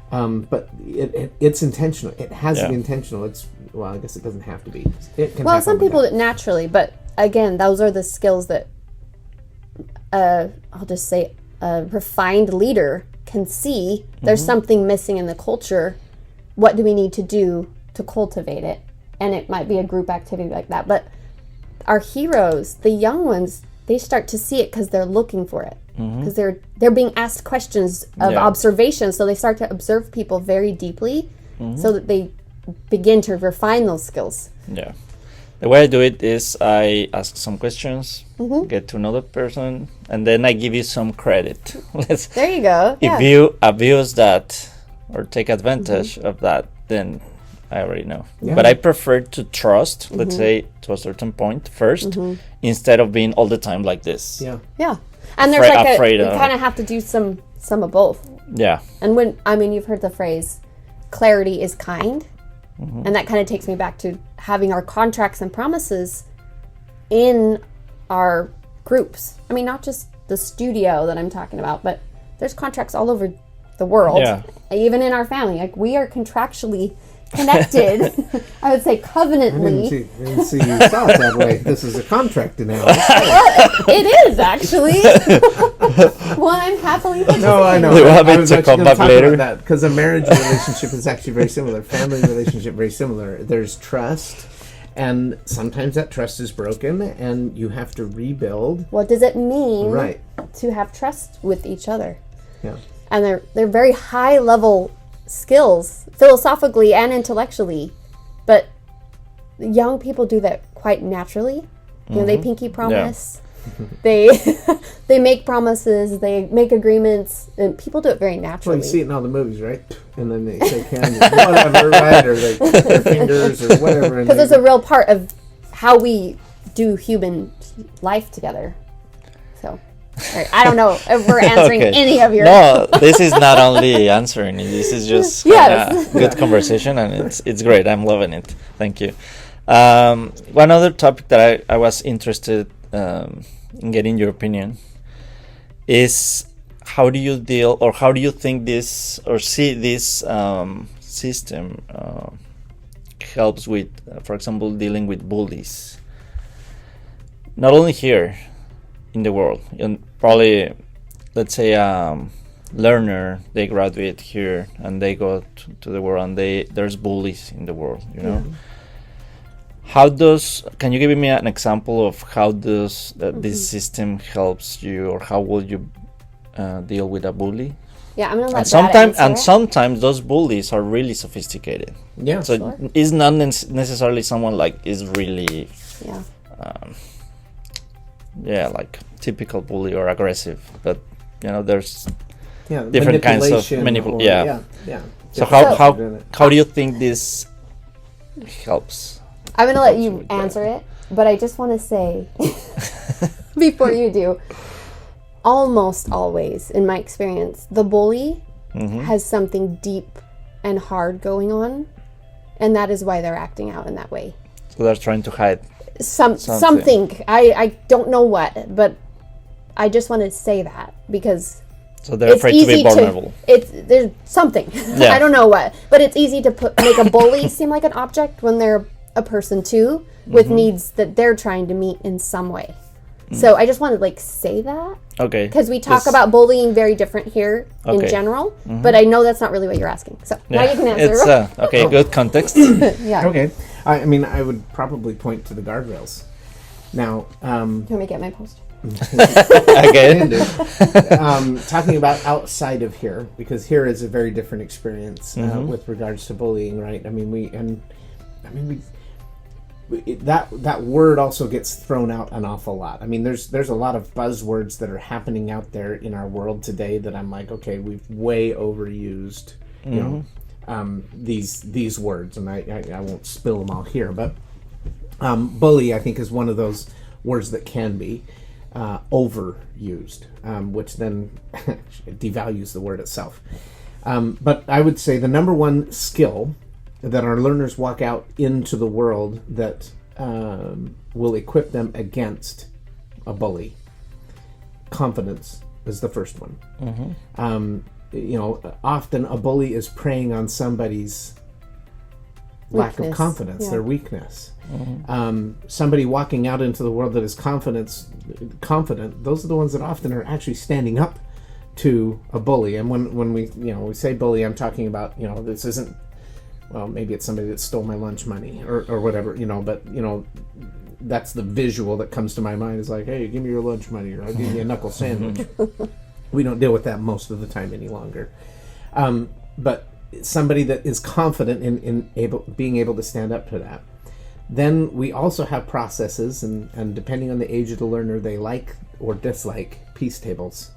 But it's intentional. It has to be intentional. I guess it doesn't have to be. It can some people do it naturally, but again, those are the skills that I'll just say a refined leader can see. There's something missing in the culture. What do we need to do to cultivate it? And it might be a group activity like that. But our heroes, the young ones, they start to see it because they're looking for it. Because they're being asked questions of observation, so they start to observe people very deeply, so that they begin to refine those skills. Yeah, the way I do it is I ask some questions, get to know the person, and then I give you some credit. There you go. If you abuse that or take advantage of that, then I already know. But I prefer to trust, let's say, to a certain point first, instead of being all the time like this. Yeah. And there's you kind of have to do some of both. Yeah. And you've heard the phrase, clarity is kind. And that kind of takes me back to having our contracts and promises in our groups. I mean, not just the studio that I'm talking about, but there's contracts all over the world, even in our family. Like, we are contractually connected. I would say covenantly. I didn't see you saw it that way. This is a contract analogy. It is actually. One I'm happily participating. No, I know. We'll have I it was to actually come going to back talk later. about that, because a marriage relationship is actually very similar. Family relationship very similar. There's trust, and sometimes that trust is broken, and you have to rebuild. What does it mean to have trust with each other? Yeah. And they're very high level skills, philosophically and intellectually, but young people do that quite naturally. They pinky promise. They make promises, they make agreements, and people do it very naturally. Well, you see it in all the movies, right? And then they shake hands or whatever, right? Or they put their fingers or whatever. Because it's a real part of how we do human life together. So, all right, I don't know if we're answering any of your... No, this is not only answering. This is just good conversation, and it's great. I'm loving it. Thank you. One other topic that I was interested in getting your opinion is, how do you deal, or how do you think this, or see this system helps with, for example, dealing with bullies? Not only here in the world, and probably, let's say, learner, they graduate here and they go to the world, and there's bullies in the world, you know. Can you give me an example of how does this system helps you, or how will you deal with a bully? Yeah, I'm gonna let Brad answer. Sometimes those bullies are really sophisticated. Yeah, so it's not necessarily someone like is really like typical bully or aggressive, but there's different kinds of manipulation. So how do you think this helps? I'm going to let you answer it, but I just want to say, before you do, almost always, in my experience, the bully has something deep and hard going on, and that is why they're acting out in that way. So they're trying to hide something. I don't know what, but I just want to say that, because... So they're afraid to be vulnerable. There's something. I don't know what, but it's easy to make a bully seem like an object when they're a person too, with needs that they're trying to meet in some way. So I just want to say that. Okay. Because we talk about bullying very different here in general, but I know that's not really what you're asking. So now you can answer. It's good context. Okay. I mean, I would probably point to the guardrails. Now, you want me to get my poster? Talking about outside of here, because here is a very different experience with regards to bullying, right? That word also gets thrown out an awful lot. I mean, there's a lot of buzzwords that are happening out there in our world today that I'm like, okay, we've way overused, these words, and I won't spill them all here, but Bully, I think, is one of those words that can be overused, which then devalues the word itself. But I would say the number one skill that our learners walk out into the world that will equip them against a bully, confidence is the first one. Often a bully is preying on somebody's lack of confidence, their weakness. Somebody walking out into the world that is confident, those are the ones that often are actually standing up to a bully. And when we say bully, I'm talking about, this isn't, well, maybe it's somebody that stole my lunch money or whatever, but that's the visual that comes to my mind, is like, hey, give me your lunch money, or I'll give you a knuckle sandwich. We don't deal with that most of the time any longer. But somebody that is confident in being able to stand up to that. Then we also have processes, and depending on the age of the learner, they like or dislike peace tables,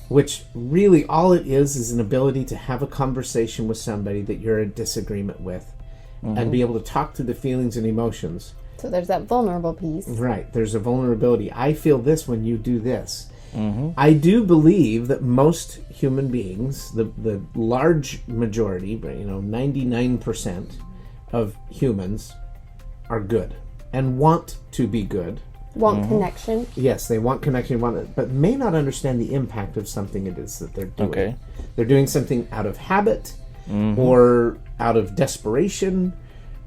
which really all it is an ability to have a conversation with somebody that you're in disagreement with, and be able to talk through the feelings and emotions. So there's that vulnerable piece. Right, there's a vulnerability. I feel this when you do this. I do believe that most human beings, the large majority, 99% of humans are good and want to be good. Want connection. Yes, they want connection, but may not understand the impact of something it is that they're doing. Okay. They're doing something out of habit, or out of desperation,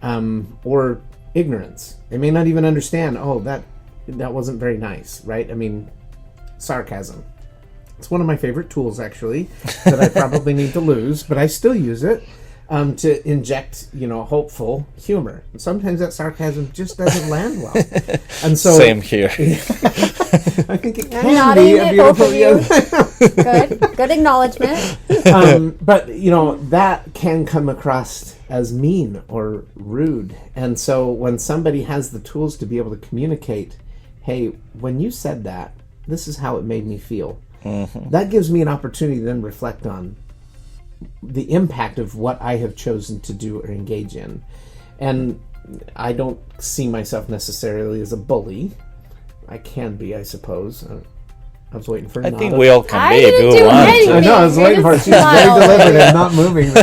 or ignorance. They may not even understand, that wasn't very nice, right? I mean, sarcasm. It's one of my favorite tools, actually, that I probably need to lose, but I still use it to inject, hopeful humor. And sometimes that sarcasm just doesn't land well. And so, same here. I think it can be a beautiful. Good acknowledgement. But that can come across as mean or rude. And so when somebody has the tools to be able to communicate, hey, when you said that, this is how it made me feel. That gives me an opportunity to then reflect on the impact of what I have chosen to do or engage in. And I don't see myself necessarily as a bully. I can be, I suppose. I was waiting for. I think we all can be if didn't we do want anything. to. I know. I was waiting for it. She's very deliberate and not moving.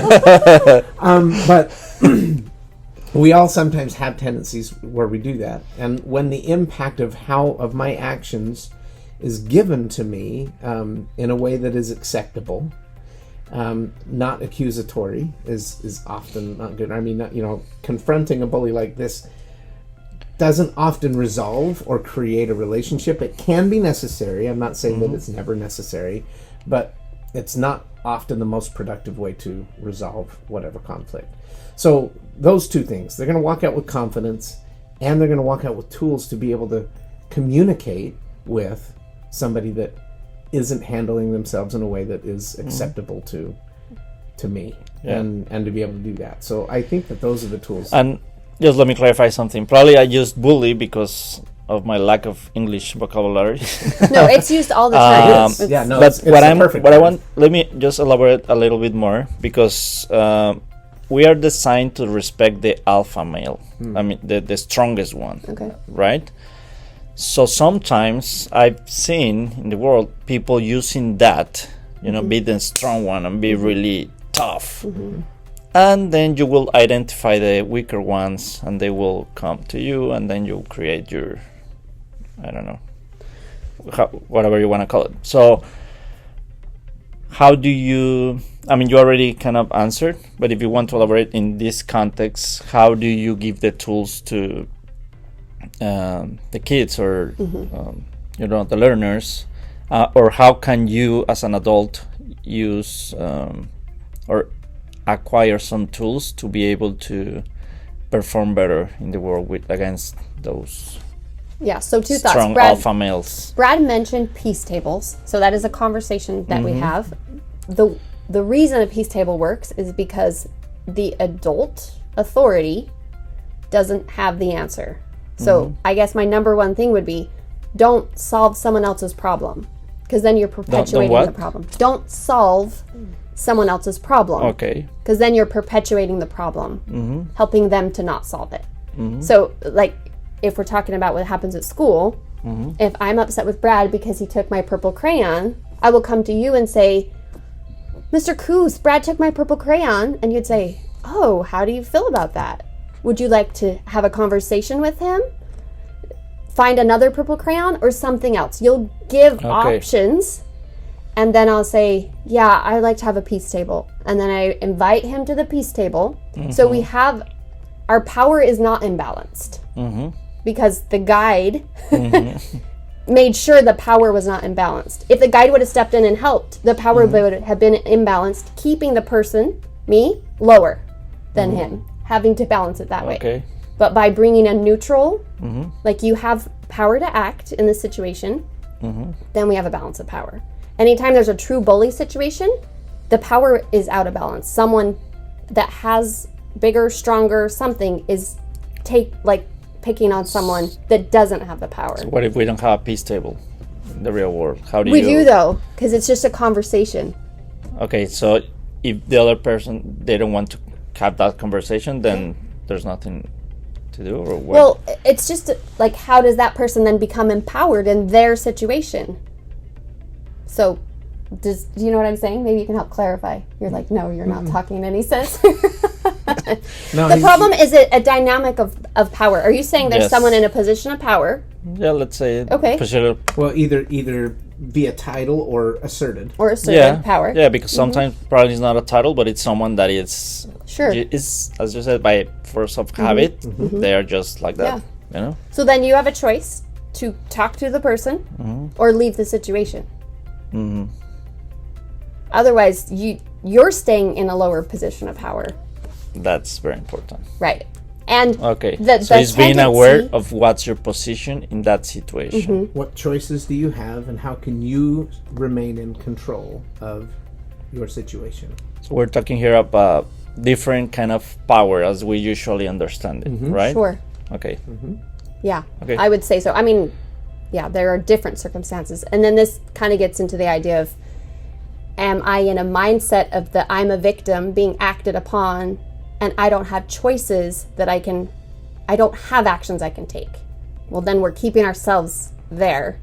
But we all sometimes have tendencies where we do that, and when the impact of my actions is given to me in a way that is acceptable, not accusatory, is often not good. I mean, confronting a bully like this doesn't often resolve or create a relationship. It can be necessary. I'm not saying that it's never necessary, but it's not often the most productive way to resolve whatever conflict. So those two things, they're going to walk out with confidence, and they're going to walk out with tools to be able to communicate with somebody that isn't handling themselves in a way that is acceptable to me, and to be able to do that. So I think that those are the tools. And just let me clarify something. Probably I used bully because of my lack of English vocabulary. No, it's used all the time. Let me just elaborate a little bit more, because we are designed to respect the alpha male. I mean, the strongest one. Okay. Right? So sometimes I've seen in the world people using that, be the strong one and be really tough. And then you will identify the weaker ones, and they will come to you, and then you'll create your, I don't know, whatever you want to call it. So how do you, you already kind of answered, but if you want to elaborate in this context, how do you give the tools to the kids or, the learners, or how can you as an adult use or acquire some tools to be able to perform better in the world against those so two strong thoughts. alpha males? Brad mentioned peace tables, so that is a conversation that we have. The reason a peace table works is because the adult authority doesn't have the answer. So I guess my number one thing would be, don't solve someone else's problem, because then you're perpetuating the problem. Don't solve someone else's problem. Okay. Because then you're perpetuating the problem, helping them to not solve it. So like if we're talking about what happens at school, if I'm upset with Brad because he took my purple crayon, I will come to you and say, Mr. Coos, Brad took my purple crayon. And you'd say, oh, how do you feel about that? Would you like to have a conversation with him? Find another purple crayon or something else? You'll give options. And then I'll say, yeah, I'd like to have a peace table. And then I invite him to the peace table. So we have, our power is not imbalanced. Because the guide made sure the power was not imbalanced. If the guide would have stepped in and helped, the power would have been imbalanced, keeping the person, me, lower than him, having to balance it that way. But by bringing a neutral, like you have power to act in this situation, then we have a balance of power. Anytime there's a true bully situation, the power is out of balance. Someone that has bigger, stronger something is picking on someone that doesn't have the power. So what if we don't have a peace table in the real world? How do we do though, because it's just a conversation. Okay, so if the other person, they don't want to have that conversation, then there's nothing to do, or what? Well, it's just like, how does that person then become empowered in their situation? So, do you know what I'm saying? Maybe you can help clarify. You're like, no, you're not talking in any sense. The problem is a dynamic of power. Are you saying there's someone in a position of power? Yeah, let's say. Okay. Well, either via title or asserted. Or asserted power. Yeah, because sometimes probably it's not a title, but it's someone that is is, as you said, by force of habit, they are just like that. You know. So then you have a choice to talk to the person or leave the situation. Otherwise, you're staying in a lower position of power. That's very important. Right. And so it's being aware of what's your position in that situation. What choices do you have, and how can you remain in control of your situation? So we're talking here about different kind of power as we usually understand it, right? Sure. Okay. Yeah, okay. I would say so. I mean, yeah, there are different circumstances. And then this kind of gets into the idea of, am I in a mindset of the I'm a victim being acted upon, and I don't have choices that I don't have actions I can take? Well, then we're keeping ourselves there.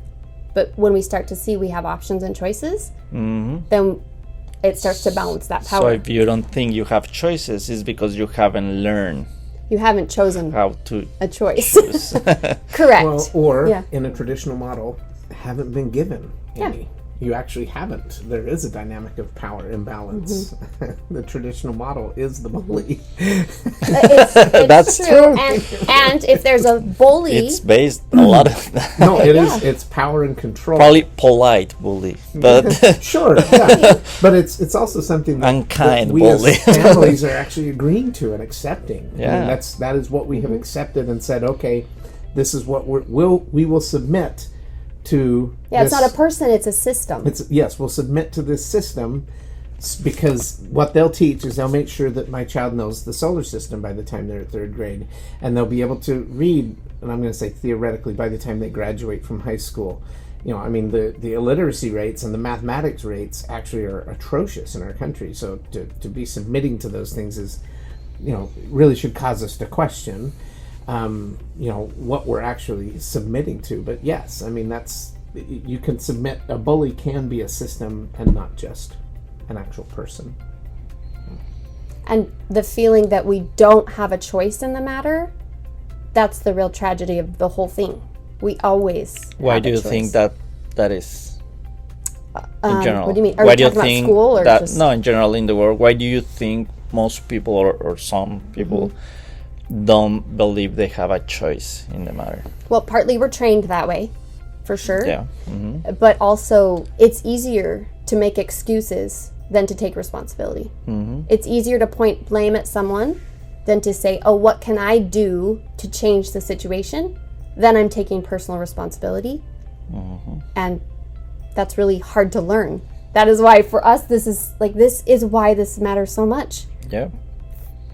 But when we start to see we have options and choices, then it starts to balance that power. So if you don't think you have choices, it's because you haven't learned. You haven't chosen how to a choice. Correct. Well, or in a traditional model, haven't been given any. You actually haven't. There is a dynamic of power imbalance. The traditional model is the bully. It's That's true. And if there's a bully, it's based a lot of that. No, it is. It's power and control. Probably polite bully, but sure, yeah. But it's also something that, unkind that we bully. as families are actually agreeing to and accepting. Yeah, I mean, that is what we have accepted and said. Okay, this is what we will submit to. Yeah, it's not a person; it's a system. We'll submit to this system because what they'll teach is they'll make sure that my child knows the solar system by the time they're at third grade, and they'll be able to read. And I'm going to say theoretically by the time they graduate from high school. I mean, the illiteracy rates and the mathematics rates actually are atrocious in our country. So to be submitting to those things is, really should cause us to question. What we're actually submitting to. But yes, I mean, you can submit, a bully can be a system and not just an actual person. And the feeling that we don't have a choice in the matter, that's the real tragedy of the whole thing. We always Why do you think that is in general? What do you mean? Are we talking about school or just... No, in general in the world, why do you think most people or some people don't believe they have a choice in the matter? Well, partly we're trained that way, for sure. Yeah. But also, it's easier to make excuses than to take responsibility. It's easier to point blame at someone than to say, oh, what can I do to change the situation? Then I'm taking personal responsibility. And that's really hard to learn. That is why for us, this is why this matters so much. Yeah.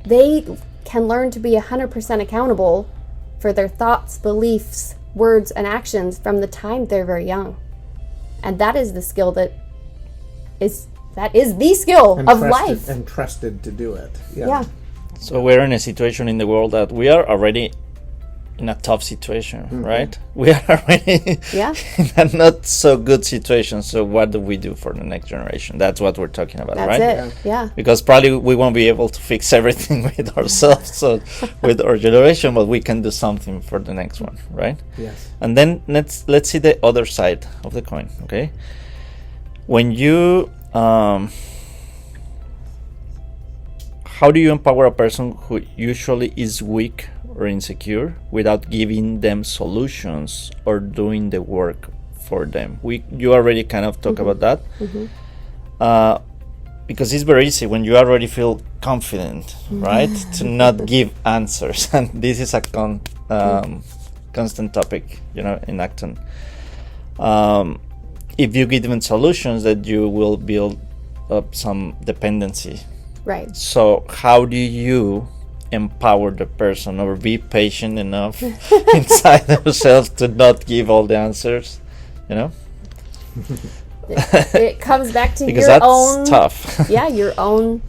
They can learn to be 100% accountable for their thoughts, beliefs, words, and actions from the time they're very young. And that is the skill that is the skill of life. And trusted to do it. Yeah. So we're in a situation in the world that we are already in a tough situation, right? We are already in a not so good situation. So what do we do for the next generation? That's what we're talking about, right? That's it. Yeah. Because probably we won't be able to fix everything with ourselves, so with our generation, but we can do something for the next one, right? Yes. And then let's see the other side of the coin, okay? When you how do you empower a person who usually is weak or insecure without giving them solutions or doing the work for them? You already kind of talk about that. Because it's very easy when you already feel confident, right, to not give answers. And this is a constant topic, in Acton. If you give them solutions, that you will build up some dependency. Right. So how do you empower the person or be patient enough inside themselves to not give all the answers, It comes back to because your that's own tough. your own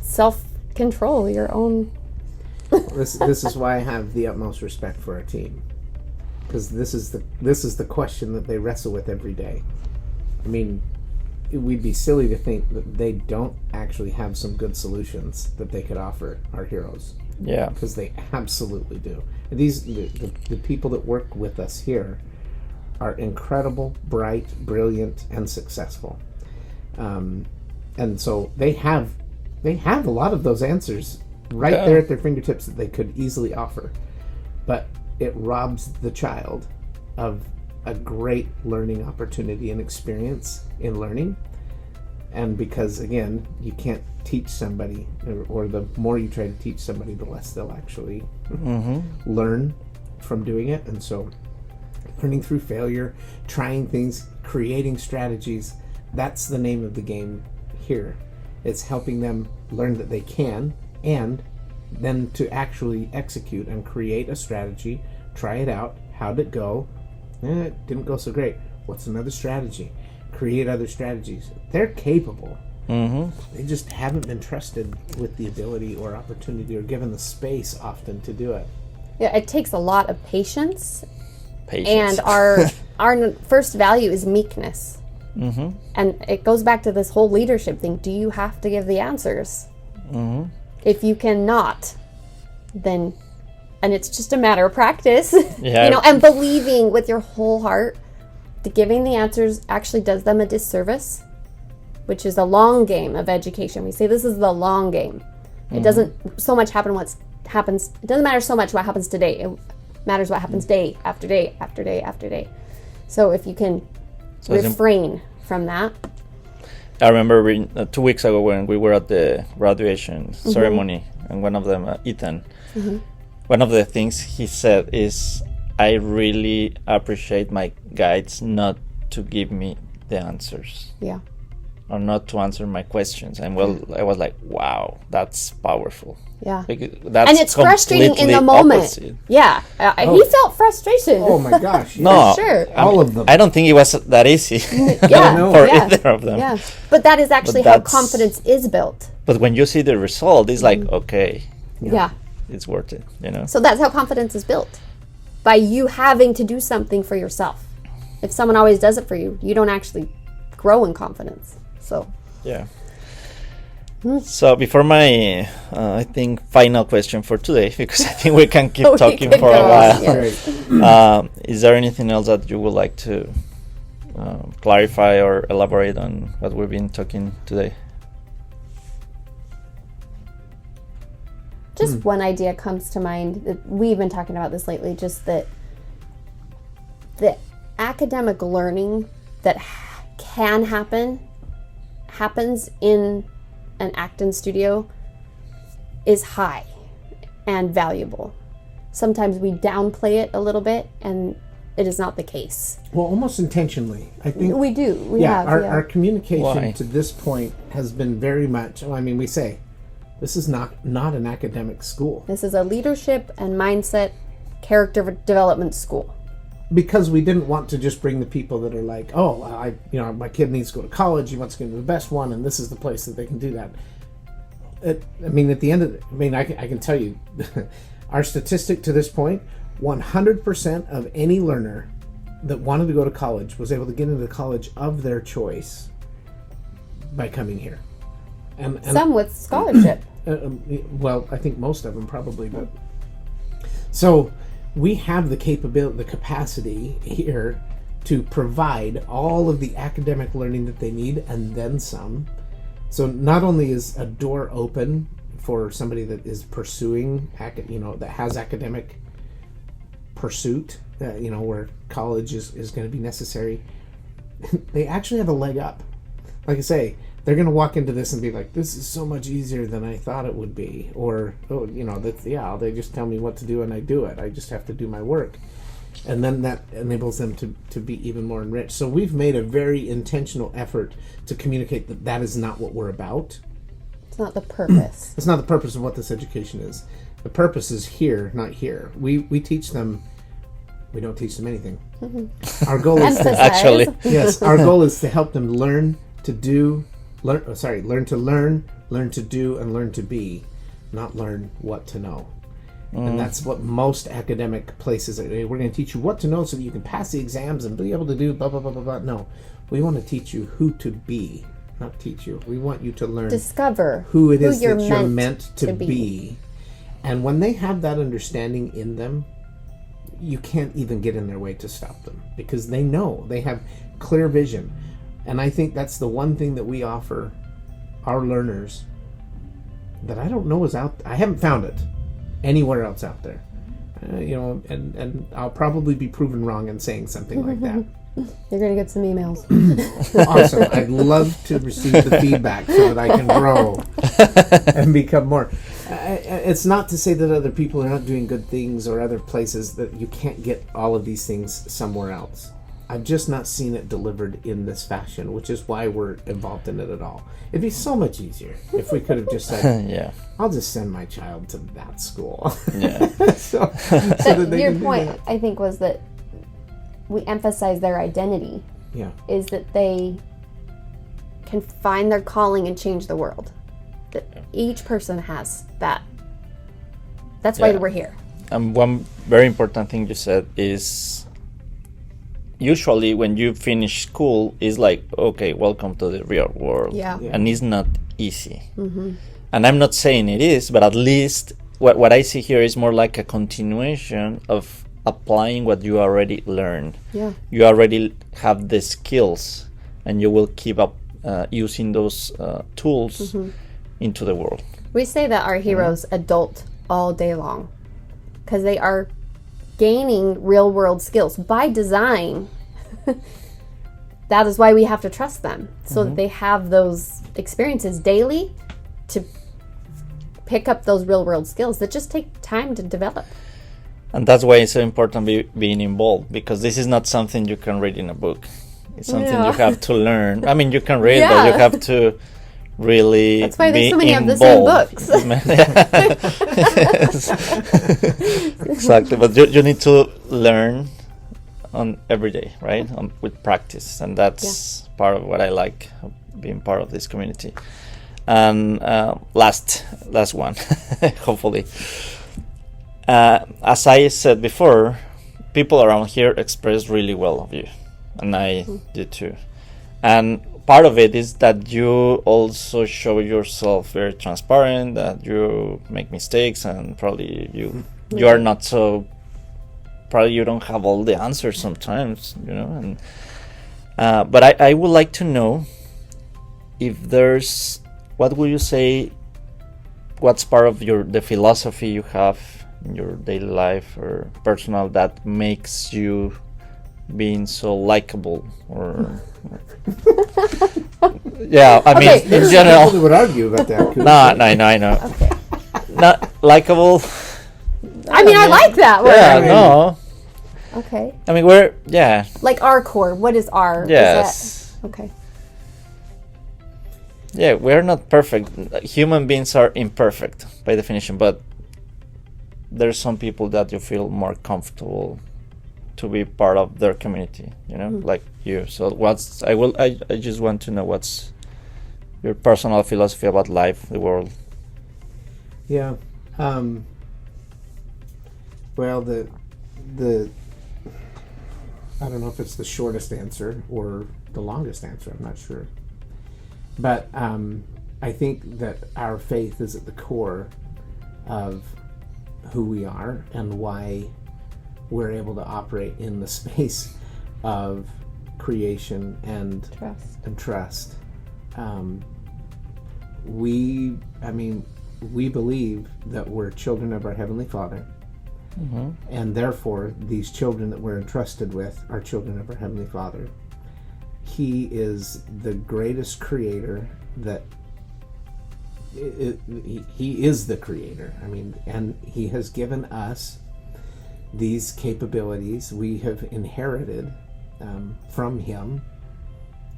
self-control, your own This is why I have the utmost respect for our team, because this is the question that they wrestle with every day. I mean, we'd be silly to think that they don't actually have some good solutions that they could offer our heroes. Yeah. Because they absolutely do. And the people that work with us here are incredible, bright, brilliant, and successful. And so they have a lot of those answers right there at their fingertips that they could easily offer. But it robs the child of a great learning opportunity and experience in learning. And because, again, you can't teach somebody, or the more you try to teach somebody, the less they'll actually learn from doing it. And so learning through failure, trying things, creating strategies, that's the name of the game here. It's helping them learn that they can, and then to actually execute and create a strategy, try it out. How'd it go? It didn't go so great. What's another strategy? Create other strategies. They're capable. They just haven't been trusted with the ability or opportunity or given the space often to do it. Yeah, it takes a lot of patience. And our first value is meekness. And it goes back to this whole leadership thing. Do you have to give the answers? If you cannot, then, and it's just a matter of practice, and believing with your whole heart that giving the answers actually does them a disservice, which is a long game of education. We say this is the long game. It doesn't so much happen what happens. It doesn't matter so much what happens today. It matters what happens day after day after day after day. So if you can refrain from that. I remember 2 weeks ago when we were at the graduation ceremony, and one of them, Ethan, one of the things he said is, I really appreciate my guides not to give me the answers. Yeah. Or not to answer my questions. And I was like, wow, that's powerful. Yeah. That's and it's frustrating in the moment. Opposite. Yeah. He felt frustration. Oh my gosh. No, sure. All of them. I don't think it was that easy for either of them. Yeah. But that is actually how confidence is built. But when you see the result, it's like, okay. Yeah. It's worth it, So that's how confidence is built. By you having to do something for yourself. If someone always does it for you, you don't actually grow in confidence. So. Yeah. So before my, I think, final question for today, because I think we can keep talking for a while. Yeah. Is there anything else that you would like to clarify or elaborate on what we've been talking today? Just one idea comes to mind. We've been talking about this lately, just that the academic learning that can happens in an Acton studio is high and valuable. Sometimes we downplay it a little bit, and it is not the case. Well, almost intentionally. I think we do. Our communication to this point has been very much, we say, this is not an academic school. This is a leadership and mindset character development school. Because we didn't want to just bring the people that are like, my kid needs to go to college, he wants to go to the best one, and this is the place that they can do that. At the end of I can tell you, our statistic to this point, 100% of any learner that wanted to go to college was able to get into the college of their choice by coming here. And some with scholarship. Well, I think most of them probably, but so we have the capability, the capacity here to provide all of the academic learning that they need and then some. So not only is a door open for somebody that is pursuing, that has academic pursuit, where college is going to be necessary, they actually have a leg up. Like I say, they're going to walk into this and be like, this is so much easier than I thought it would be. Or, they just tell me what to do and I do it. I just have to do my work. And then that enables them to be even more enriched. So we've made a very intentional effort to communicate that is not what we're about. It's not the purpose. It's not the purpose of what this education is. The purpose is here, not here. We teach them. We don't teach them anything. Mm-hmm. Our goal is our goal is to help them learn to learn to learn, learn to do, and learn to be, not learn what to know. And that's what most academic places are. We're going to teach you what to know so that you can pass the exams and be able to do blah, blah, blah, blah, blah. No, we want to teach you who to be, not teach you. We want you to learn. Discover who it is that you're meant to be. And when they have that understanding in them, you can't even get in their way to stop them because they know, they have clear vision. And I think that's the one thing that we offer our learners that I don't know is out. I haven't found it anywhere else out there. And I'll probably be proven wrong in saying something like that. You're going to get some emails. Awesome. I'd love to receive the feedback so that I can grow and become more. It's not to say that other people are not doing good things or other places that you can't get all of these things somewhere else. I've just not seen it delivered in this fashion, which is why we're involved in it at all. It'd be so much easier if we could have just said, I'll just send my child to that school. Yeah. so your point, I think, was that we emphasize their identity. Yeah. Is that they can find their calling and change the world. That each person has that. That's why we're here. One very important thing you said is, usually when you finish school, it's like, okay, welcome to the real world. Yeah. And it's not easy. Mm-hmm. And I'm not saying it is, but at least what I see here is more like a continuation of applying what you already learned. Yeah. You already have the skills, and you will keep up using those tools into the world. We say that our heroes adult all day long because they are gaining real world skills by design. That is why we have to trust them, so that they have those experiences daily to pick up those real world skills that just take time to develop. And that's why it's so important being involved, because this is not something you can read in a book. It's something you have to learn. I mean, you can read, but you have to really. That's why there's so many involved. Of the same books. Exactly, but you need to learn on every day, right? With practice, and that's part of what I like being part of this community. And last one, hopefully. As I said before, people around here express really well of you, and I do too. And part of it is that you also show yourself very transparent, that you make mistakes, and probably you are not so. Probably you don't have all the answers sometimes, And but I would like to know if there's, what would you say? What's part of the philosophy you have in your daily life or personal that makes you being so likable, or I mean, in general. People would argue about that. No, I know. Okay. Not likable. I mean, I like that word. No. Okay. I mean, we're like our core. What is our? Yes. Is that, okay. Yeah, we're not perfect. Human beings are imperfect by definition, but there's some people that you feel more comfortable to be part of their community, like you. So I just want to know what's your personal philosophy about life, the world. Yeah. Well, I don't know if it's the shortest answer or the longest answer, I'm not sure. But I think that our faith is at the core of who we are and why we're able to operate in the space of creation and trust. We believe that we're children of our Heavenly Father, and therefore these children that we're entrusted with are children of our Heavenly Father. He is the greatest creator that he is the creator. And he has given us these capabilities. We have inherited from him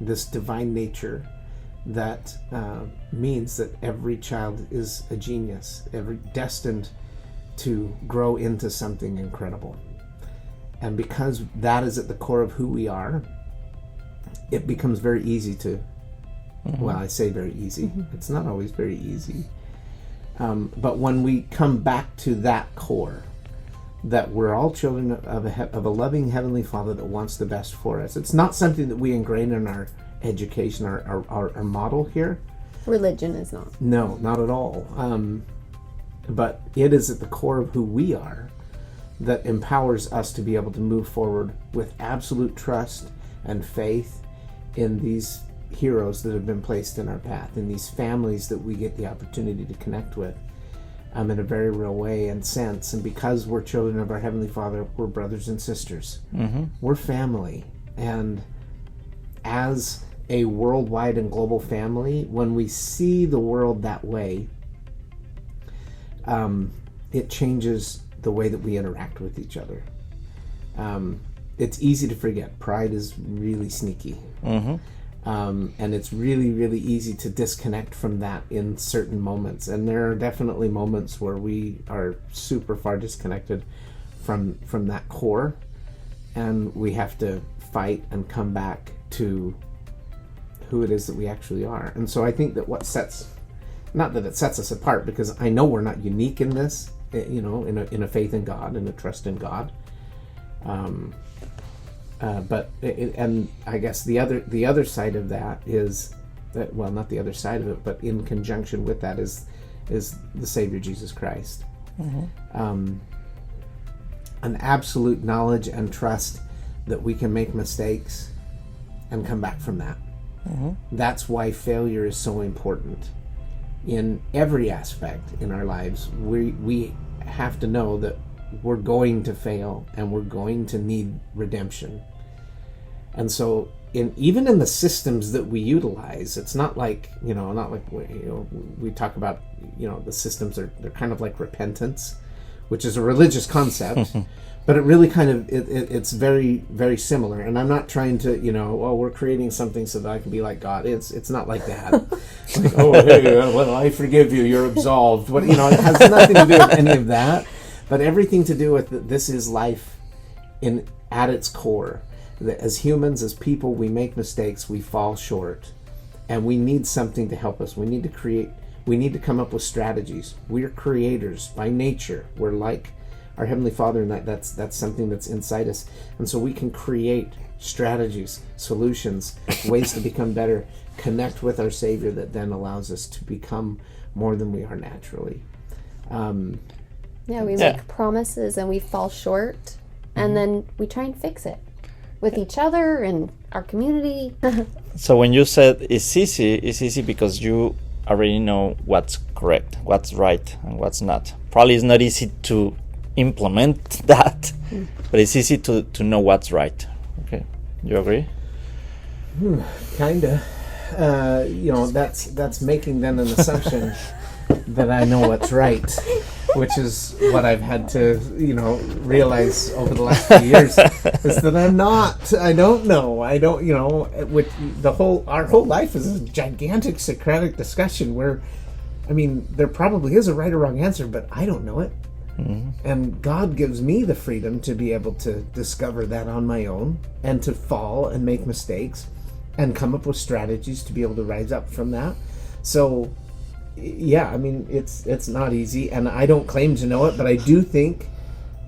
this divine nature that means that every child is a genius, destined to grow into something incredible. And because that is at the core of who we are, it becomes very easy to, well, I say very easy. It's not always very easy. But when we come back to that core, that we're all children of a loving Heavenly Father that wants the best for us. It's not something that we ingrain in our education, our model here. Religion is not. No, not at all. But it is at the core of who we are that empowers us to be able to move forward with absolute trust and faith in these heroes that have been placed in our path, in these families that we get the opportunity to connect with in a very real way and sense. And because we're children of our Heavenly Father, we're brothers and sisters. We're family. And as a worldwide and global family, when we see the world that way, it changes the way that we interact with each other. It's easy to forget. Pride is really sneaky. And it's really, really easy to disconnect from that in certain moments. And there are definitely moments where we are super far disconnected from that core. And we have to fight and come back to who it is that we actually are. And so I think that not that it sets us apart, because I know we're not unique in this, in a faith in God and a trust in God. But I guess the other side of that is that, well, not the other side of it, but in conjunction with that is the Savior Jesus Christ. An absolute knowledge and trust that we can make mistakes and come back from that. That's why failure is so important in every aspect in our lives. We have to know that we're going to fail and we're going to need redemption. And so even in the systems that we utilize, it's not like, we talk about, the systems they're kind of like repentance, which is a religious concept, but it really kind of, it's very, very similar. And I'm not trying to, we're creating something so that I can be like God. It's not like that. Like, hey, well, I forgive you, you're absolved. But, it has nothing to do with any of that, but everything to do with this is life at its core. As humans, as people, we make mistakes, we fall short, and we need something to help us. We need to come up with strategies. We're creators by nature. We're like our Heavenly Father, and that's something that's inside us. And so we can create strategies, solutions, ways to become better, connect with our Savior that then allows us to become more than we are naturally. We make promises and we fall short, and then we try and fix it with each other and our community. So when you said it's easy because you already know what's correct, what's right, and what's not. Probably it's not easy to implement that, but it's easy to know what's right. Okay, you agree? Kinda. That's making then an assumption that I know what's right, which is what I've had to, realize over the last few years, is that I'm not. I don't know. I don't, with our whole life is a gigantic Socratic discussion where, there probably is a right or wrong answer, but I don't know it. And God gives me the freedom to be able to discover that on my own and to fall and make mistakes and come up with strategies to be able to rise up from that. So, yeah, it's not easy, and I don't claim to know it, but I do think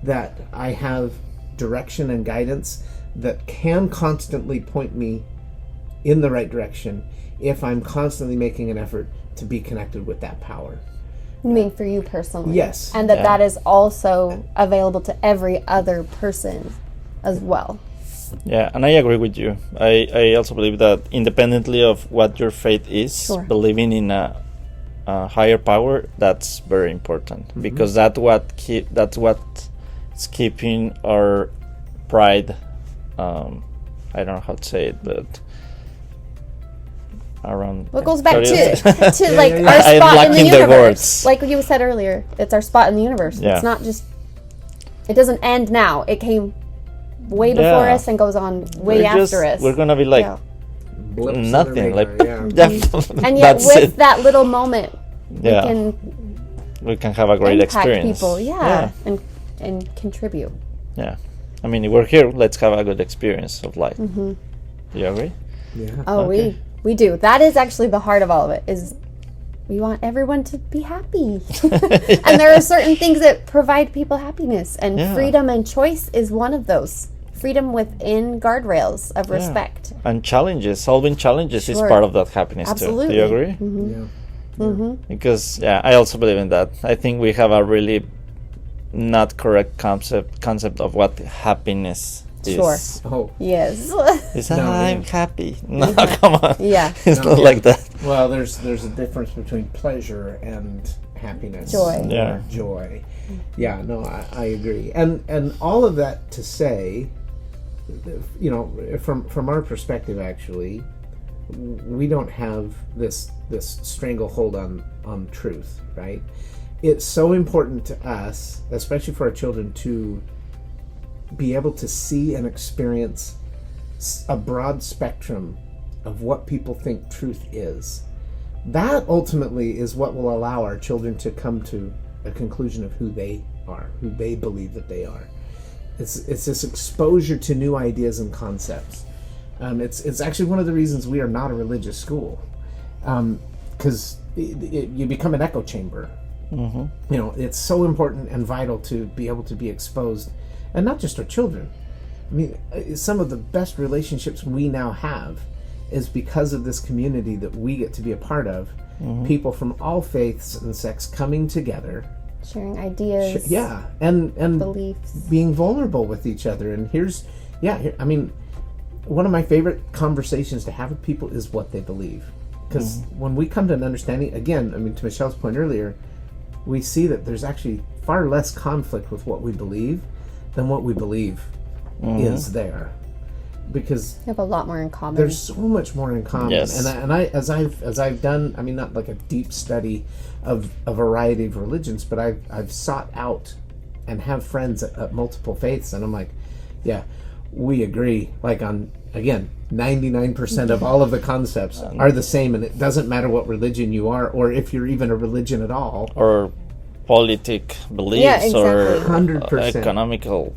that I have direction and guidance that can constantly point me in the right direction if I'm constantly making an effort to be connected with that power. I mean, for you personally. Yes. And that is also available to every other person as well. Yeah, and I agree with you. I also believe that independently of what your faith is, believing in a higher power, that's very important, because that's what's keeping our pride. I don't know how to say it, but around. Well, it goes back to like our spot in the universe. Like you said earlier, it's our spot in the universe. Yeah. It's not just. It doesn't end now. It came way before us and goes on way after us. We're gonna be like nothing, like and yet with that little moment, we can have a great experience. People, and contribute. Yeah, I mean, if we're here, let's have a good experience of life. Do you agree? Yeah. Oh, we do. That is actually the heart of all of it. Is we want everyone to be happy. And there are certain things that provide people happiness, and freedom and choice is one of those. Freedom within guardrails of respect. And challenges, solving challenges is part of that happiness too. Do you agree? Because I also believe in that. I think we have a really not correct concept of what happiness is. Oh. Yes. It's I'm happy. No, come on. Yeah. It's not like that. Well, there's a difference between pleasure and happiness. Joy. Or joy. Yeah, no, I agree. And all of that to say, you know, from our perspective, actually, we don't have this stranglehold on truth, right? It's so important to us, especially for our children, to be able to see and experience a broad spectrum of what people think truth is. That ultimately is what will allow our children to come to a conclusion of who they are, who they believe that they are. It's this exposure to new ideas and concepts. It's actually one of the reasons we are not a religious school, because you become an echo chamber. You know, it's so important and vital to be able to be exposed, and not just our children. I mean, some of the best relationships we now have is because of this community that we get to be a part of. People from all faiths and sects coming together, sharing ideas, and beliefs, being vulnerable with each other. And I mean, one of my favorite conversations to have with people is what they believe, because when we come to an understanding, again, I mean, to Michelle's point earlier, we see that there's actually far less conflict with what we believe than what we believe is there, because we have a lot more in common. There's so much more in common. Yes. And I as I've done, I mean, not like a deep study of a variety of religions, but I've sought out and have friends at multiple faiths, and I'm like, yeah, we agree, like on, again, 99% of all of the concepts are the same, and it doesn't matter what religion you are, or if you're even a religion at all, or politic beliefs, or 100%. Economical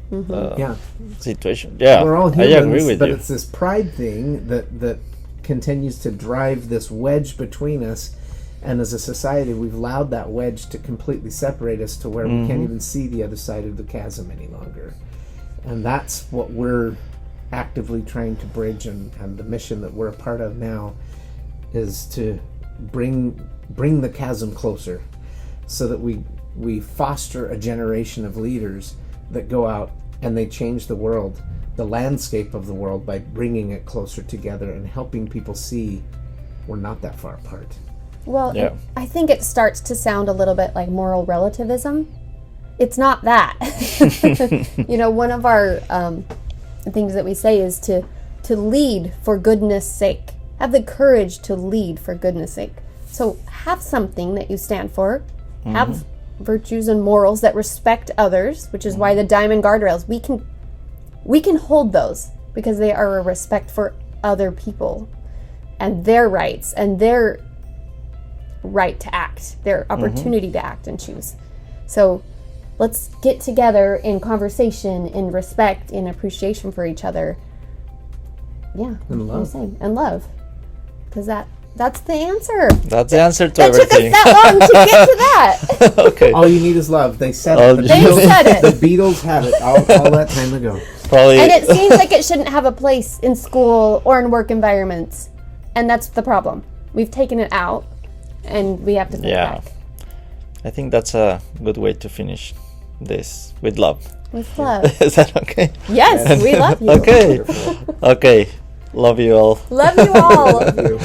situation. We're all humans, I agree with but you. it's this pride thing that continues to drive this wedge between us, and as a society we've allowed that wedge to completely separate us to where we can't even see the other side of the chasm any longer. And that's what we're actively trying to bridge, and the mission that we're a part of now is to bring the chasm closer, so that we foster a generation of leaders that go out and they change the world, the landscape of the world, by bringing it closer together and helping people see we're not that far apart. Well, I think it starts to sound a little bit like moral relativism. It's not that. You know, one of our things that we say is to lead for goodness sake. Have the courage to lead for goodness sake. So have something that you stand for. Have virtues and morals that respect others, which is why the diamond guardrails, we can hold those, because they are a respect for other people and their rights and their right to act, their opportunity to act and choose. So let's get together in conversation, in respect, in appreciation for each other. Yeah. And love. And love. Because That's the answer. That's the answer to That everything. took us that long to get to that. Okay. All you need is love. They said Oh, it. They said it. The Beatles had it all that time ago. Probably. And it seems like it shouldn't have a place in school or in work environments. And that's the problem. We've taken it out, and we have to put it Yeah. back. I think that's a good way to finish this with love. With love. Is that okay? Yes, we love you. Okay. Okay. Love you all. Love you all. Love you.